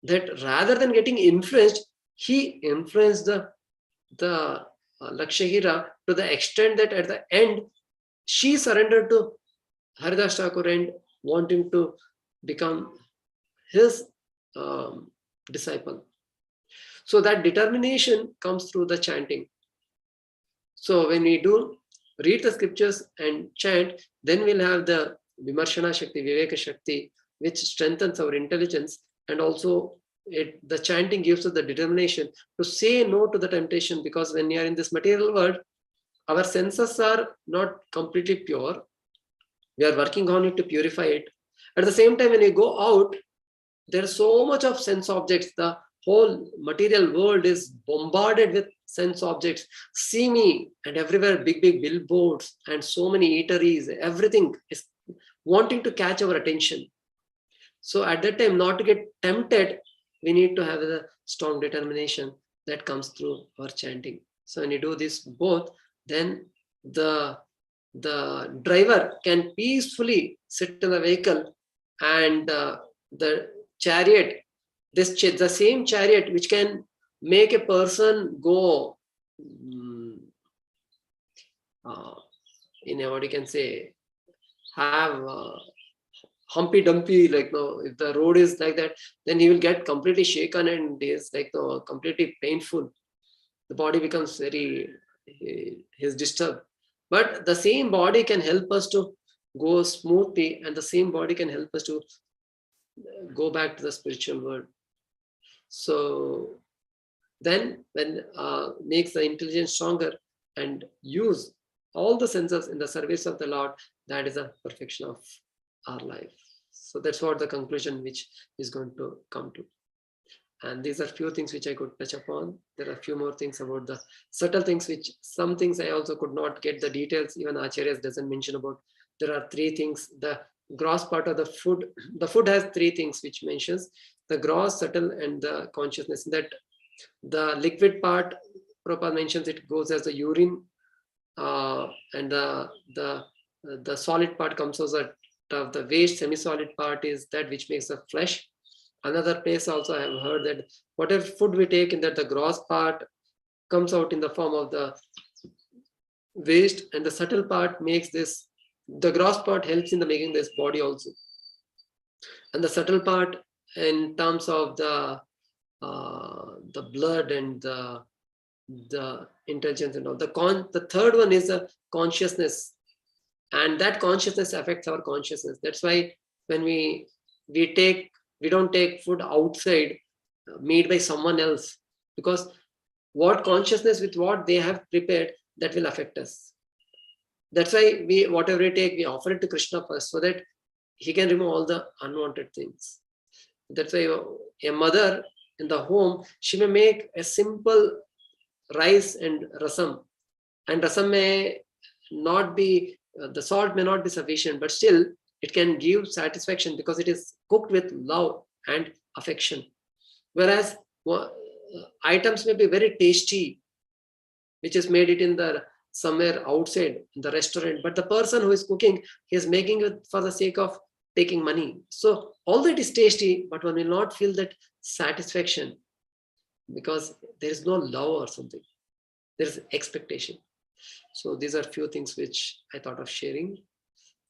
that rather than getting influenced, he influenced the Lakshahira to the extent that at the end, she surrendered to Haridas Thakur and want him to become his disciple. So that determination comes through the chanting. So when we do read the scriptures and chant, then we'll have the Vimarshana Shakti, Viveka Shakti, which strengthens our intelligence, and also the chanting gives us the determination to say no to the temptation, because when we are in this material world, our senses are not completely pure. We are working on it to purify it. At the same time, when we go out, there's so much of sense objects. The whole material world is bombarded with sense objects. See me, and everywhere big billboards and so many eateries. Everything is wanting to catch our attention. So at that time, not to get tempted, we need to have a strong determination that comes through our chanting. So when you do this both, then the driver can peacefully sit in the vehicle, and the chariot, the same chariot which can make a person go in a, what you can say, have humpy dumpy, like no, if the road is like that, then he will get completely shaken and is like no, completely painful. The body becomes very, he's disturbed. But the same body can help us to go smoothly, and the same body can help us to go back to the spiritual world. So then when makes the intelligence stronger and use all the senses in the service of the Lord, that is the perfection of our life. So that's what the conclusion which is going to come to. And these are few things which I could touch upon. There are a few more things about the subtle things, which some things I also could not get the details. Even Acharyas doesn't mention about. There are three things. The gross part of the food has three things which mentions: the gross, subtle, and the consciousness. That the liquid part, Prabhupada mentions, it goes as the urine, and the solid part comes as the waste. Semi-solid part is that which makes the flesh. Another place also I have heard that whatever food we take, in that the gross part comes out in the form of the waste, and the subtle part makes this. The gross part helps in the making this body also, and the subtle part in terms of the blood and the intelligence and all. The third one is the consciousness, and that consciousness affects our consciousness. That's why when we don't take food outside made by someone else, because what consciousness with what they have prepared, that will affect us. That's why whatever we take, we offer it to Krishna first, so that he can remove all the unwanted things. That's why a mother in the home, she may make a simple rice and rasam, and rasam may not be, the salt may not be sufficient, but still it can give satisfaction because it is cooked with love and affection. Whereas items may be very tasty, which is made it in the somewhere outside in the restaurant, but the person who is cooking, he is making it for the sake of taking money. So although it is tasty, but one will not feel that satisfaction because there is no love or something. There is expectation. So these are few things which I thought of sharing.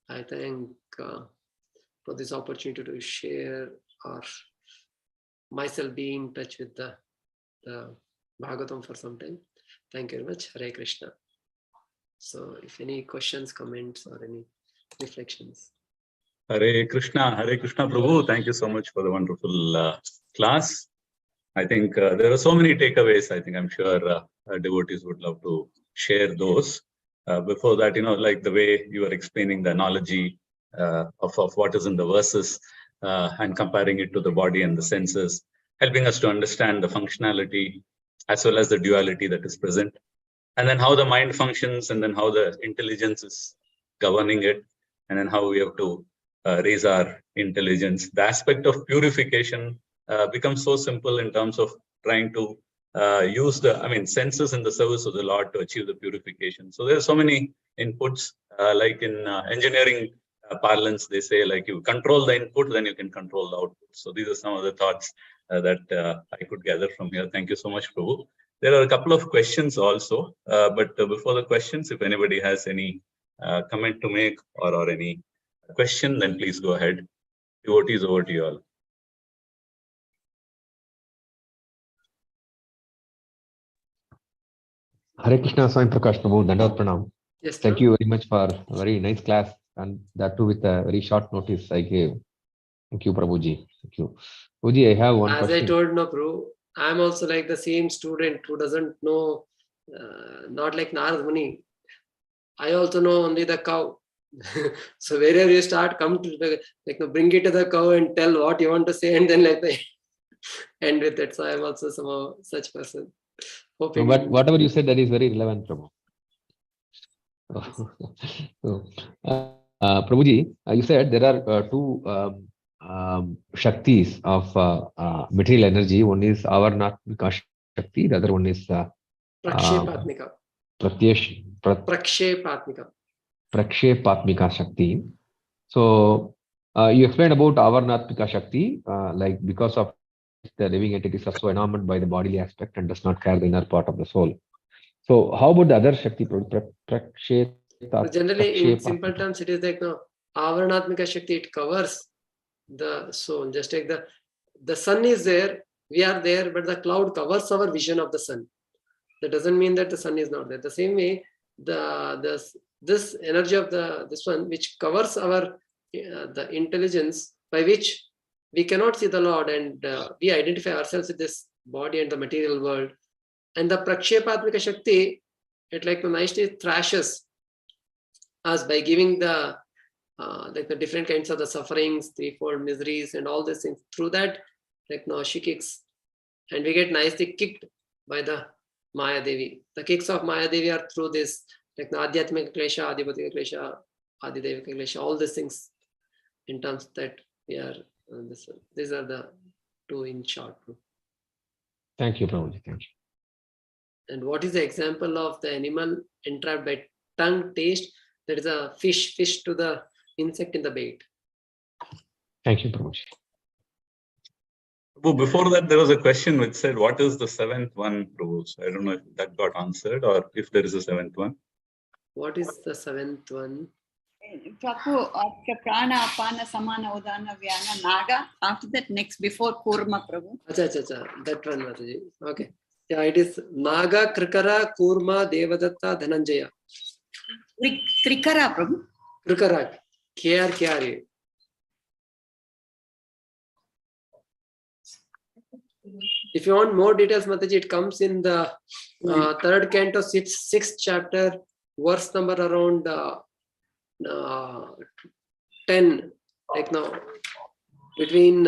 I thank for this opportunity to share or myself being in touch with the Bhagavatam for some time. Thank you very much. Hare Krishna. So if any questions, comments, or any reflections. Hare Krishna Prabhu. Thank you so much for the wonderful class. I think there are so many takeaways. I think I'm sure devotees would love to share those. Before that, like the way you were explaining the analogy of what is in the verses and comparing it to the body and the senses, helping us to understand the functionality as well as the duality that is present, and then how the mind functions, and then how the intelligence is governing it, and then how we have to raise our intelligence. The aspect of purification becomes so simple in terms of trying to use senses in the service of the Lord to achieve the purification. So there are so many inputs, like in engineering parlance, they say, like, you control the input, then you can control the output. So these are some of the thoughts that I could gather from here. Thank you so much, Prabhu. There are a couple of questions also, but before the questions, if anybody has any comment to make or any question, then please go ahead. Devotees, over to you all. Hare Krishna, Swayam Prakash Prabhu, Dandavat Pranam. Yes, Thank you very much for a very nice class, and that too with a very short notice I gave. Thank you, Prabhuji. Thank you. Prabhuji, I have one question. As I told, no, Prabhu, I'm also like the same student who doesn't know, not like Narad Muni. I also know only the cow. So wherever you start, come to the, bring it to the cow and tell what you want to say, and then end with it. So I'm also somehow such person. Hoping. But whatever you said, that is very relevant, Prabhu. So, Prabhuji, you said there are two Shaktis of material energy. One is Avarnatmika Shakti, the other one is Prakshepatmika. Prakshepatmika Shakti. So you explained about Avarnatmika Shakti, like because of the living entities are so enamored by the bodily aspect and does not care the inner part of the soul. So how about the other Shakti? Generally, in simple terms, it is like Avarnatmika Shakti, it covers the soul. Just like the sun is there, we are there, but the cloud covers our vision of the sun. That doesn't mean that the sun is not there. The same way, this energy of this one, which covers our the intelligence, by which we cannot see the Lord, and we identify ourselves with this body and the material world. And the Prakshepatmika Shakti, it like nicely thrashes us by giving the different kinds of the sufferings, threefold miseries, and all these things. Through that, she kicks, and we get nicely kicked by the Maya Devi. The kicks of Maya Devi are through this, like Adhyatmika Klesha, Adhibhatika Klesha, Adidevika Klesha, all these things, in terms that we are these are the two in short. Thank you, Prabhuji. Thank you. And what is the example of the animal entrapped by tongue taste? There is a fish to the insect in the bait. Thank you, Prabhuji. Prabhu, before that, there was a question which said, what is the seventh one, Prabhu? So I don't know if that got answered or if there is a seventh one. What is the seventh one? Prabhu, after Prana, Apana, Samana, Udana, Vyana, Naga. After that, next before Kurma, Prabhu. Acha. That one, Mataji. Okay. Yeah, it is Naga, Krikara, Kurma, Devadatta, Dhananjaya. Krikara, Prabhu. Krikara. KR. If you want more details, Mataji, it comes in the third canto, sixth chapter, verse number around 10, like now, between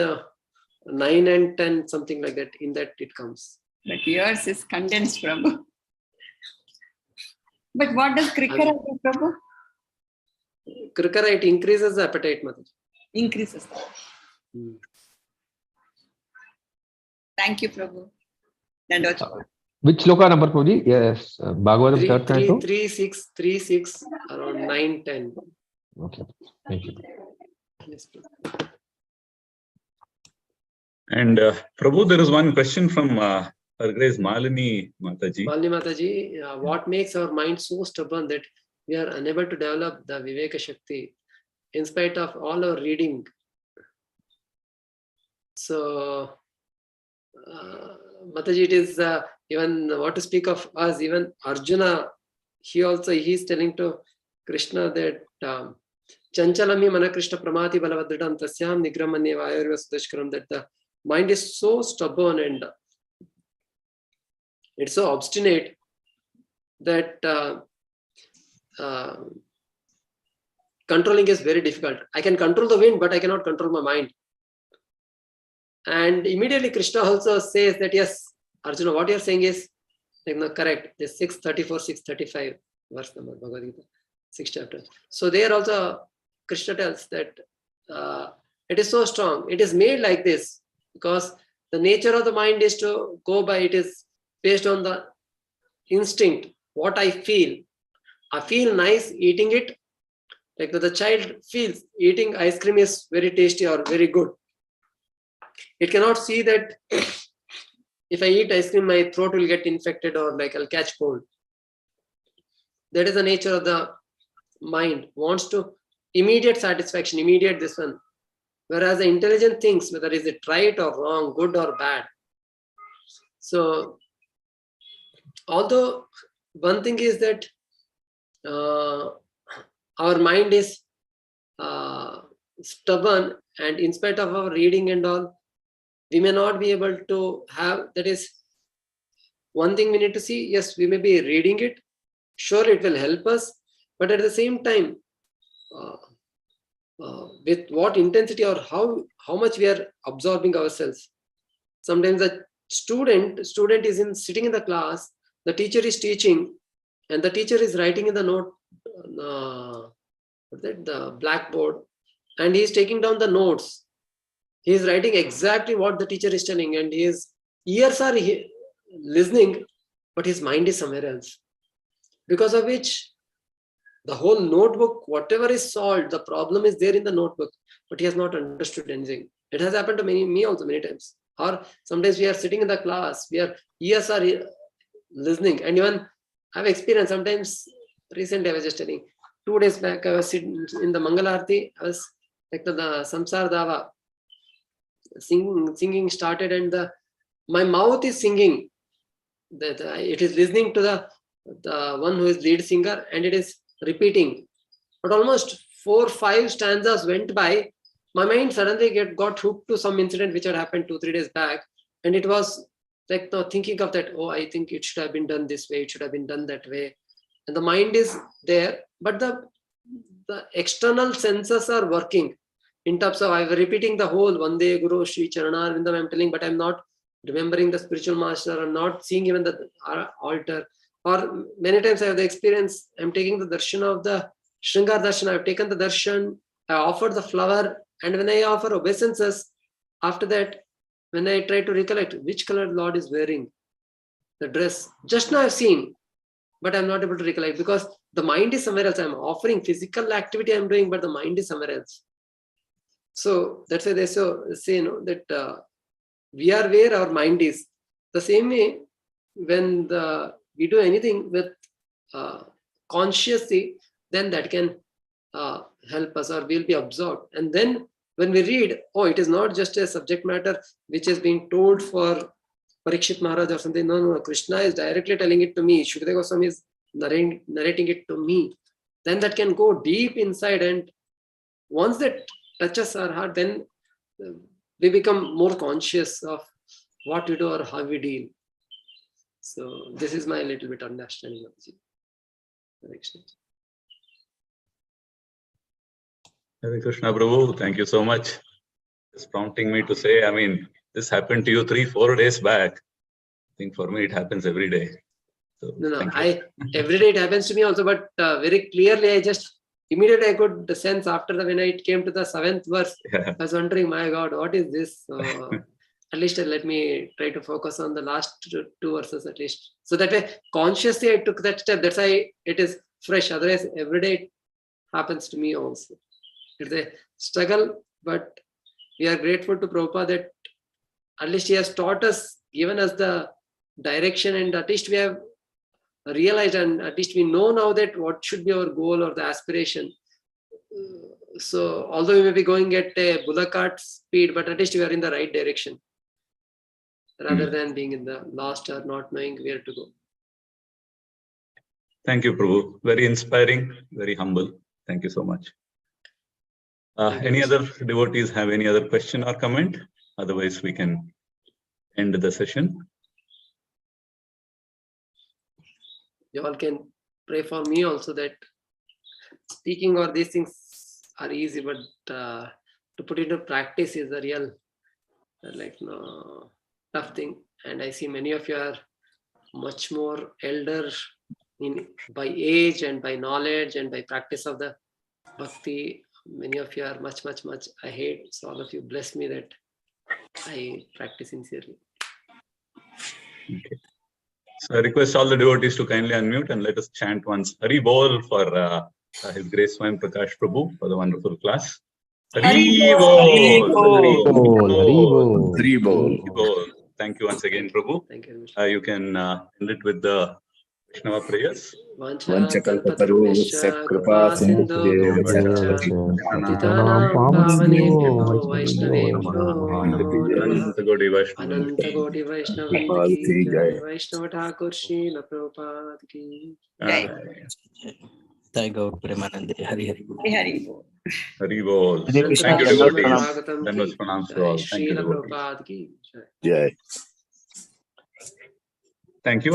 9 and 10, something like that. In that it comes. But yours is condensed, Prabhu. But what does Krikara do, Prabhu? Krikara, it increases the appetite, Mataji. Increases. Thank you, Prabhu. Which sloka number, Prabhuji? Yes, Bhagavatam third canto. 3-6, around 9-10. Okay, thank you. Yes, please. And Prabhu, there is one question from Her Grace Malini Mataji. Malini Mataji, what makes our mind so stubborn that we are unable to develop the Viveka Shakti in spite of all our reading? So, Mataji, it is even what to speak of us, even Arjuna, he's telling to Krishna that Chanchalami Manakrishna Pramati Balavadridam Tasyam Nigramanya Vayurva Sudashkaram, that the mind is so stubborn and it's so obstinate that controlling is very difficult. I can control the wind, but I cannot control my mind. And immediately Krishna also says that, yes, Arjuna, what you are saying is correct. This 634, 635 verse number, Bhagavad Gita, 6th chapter. So there also Krishna tells that it is so strong. It is made like this because the nature of the mind is to go by, it is based on the instinct, what I feel. I feel nice eating it. Like the child feels eating ice cream is very tasty or very good. It cannot see that if I eat ice cream, my throat will get infected or like I'll catch cold. That is the nature of the mind. Wants to immediate satisfaction, immediate this one. Whereas the intelligent thinks whether is it right or wrong, good or bad. So, although one thing is that our mind is stubborn, and in spite of our reading and all, we may not be able to have, that is one thing we need to see. Yes, we may be reading it, sure it will help us, but at the same time, with what intensity or how much we are absorbing ourselves. Sometimes the student is sitting in the class, the teacher is teaching, and the teacher is writing in the note, the blackboard, and he is taking down the notes. He is writing exactly what the teacher is telling, and his ears are listening, but his mind is somewhere else. Because of which, the whole notebook, whatever is solved, the problem is there in the notebook, but he has not understood anything. It has happened to me also many times. Or sometimes we are sitting in the class, ears are listening, and even I've experienced sometimes. Recently, I was just telling, 2 days back, I was sitting in the Mangalarti. I was like the Samsar Dava, singing started, and my mouth is singing. That it is listening to the one who is lead singer, and it is repeating. But almost 4 or 5 stanzas went by. My mind suddenly got hooked to some incident which had happened 2 or 3 days back, and it was like thinking of that. Oh, I think it should have been done this way. It should have been done that way. And the mind is there, but the external senses are working in terms of I'm repeating the whole Vande Guru Shri Charanarvindam I'm telling, but I'm not remembering the spiritual master. I'm not seeing even the altar. Or many times I have the experience, I'm taking the darshan of the Shringar darshan. I've taken the darshan, I offered the flower, and when I offer obeisances, after that, when I try to recollect which color Lord is wearing, the dress, just now I've seen, but I'm not able to recollect because the mind is somewhere else. I'm offering physical activity I'm doing, but the mind is somewhere else. So that's why they say that we are where our mind is. The same way, when we do anything with consciously, then that can help us, or we'll be absorbed. And then when we read, oh, it is not just a subject matter which is being told for Parikshit Maharaj or something. No, Krishna is directly telling it to me. Shukadeva Goswami is narrating it to me. Then that can go deep inside, and once that touches our heart, then we become more conscious of what we do or how we deal. So this is my little bit understanding of it. Hare Krishna Prabhu, thank you so much. It's prompting me to say, I mean, this happened to you 3-4 days back. I think for me it happens every day. So, no, every day it happens to me also, but very clearly immediately I could sense after when it came to the 7th verse, I was wondering, my God, what is this? At least let me try to focus on the last 2 verses at least. So that way, consciously I took that step. That's why it is fresh. Otherwise, every day it happens to me also. It's a struggle, but we are grateful to Prabhupada that at least he has taught us, given us the direction, and at least we have realized, and at least we know now that what should be our goal or the aspiration. So although we may be going at a bullock cart speed, but at least we are in the right direction rather than being in the lost or not knowing where to go. Thank you, Prabhu. Very inspiring, very humble. Thank you so much. Any other devotees have any other question or comment? Otherwise, we can end the session. You all can pray for me also, that speaking or these things are easy, but to put into practice is a real tough thing. And I see many of you are much more elder by age and by knowledge and by practice of the bhakti. Many of you are much ahead. So all of you bless me that I practice sincerely. Okay. So I request all the devotees to kindly unmute and let us chant once Hari Bol for His Grace Swayam Prakash Prabhu for the wonderful class. Hari Bol! Hari Bol! Hari Bol! Hari Bol! Thank you once again, Prabhu. Thank you very much. You can end it with the Vaishnava prayers. Vanchakalpatarubhyascha kripa sindhubhyo patitanam pavanebhyo vaishnavebhyo namo namah. Anantagodi Vaishnava. Anantagoti Vaishnav ki jai. Vaishnava Thakur Srila Prabhupada ki Jai. Jai Gaur Premanande. Hari Hari Bol. Hari Bol. Hari Bol. Hare Krishna. Thank you, devotees. Bhagavatam That was ki pronounced jai. well. Thank you, Srila devotees. Prabhupada ki jai. Jai. Thank you.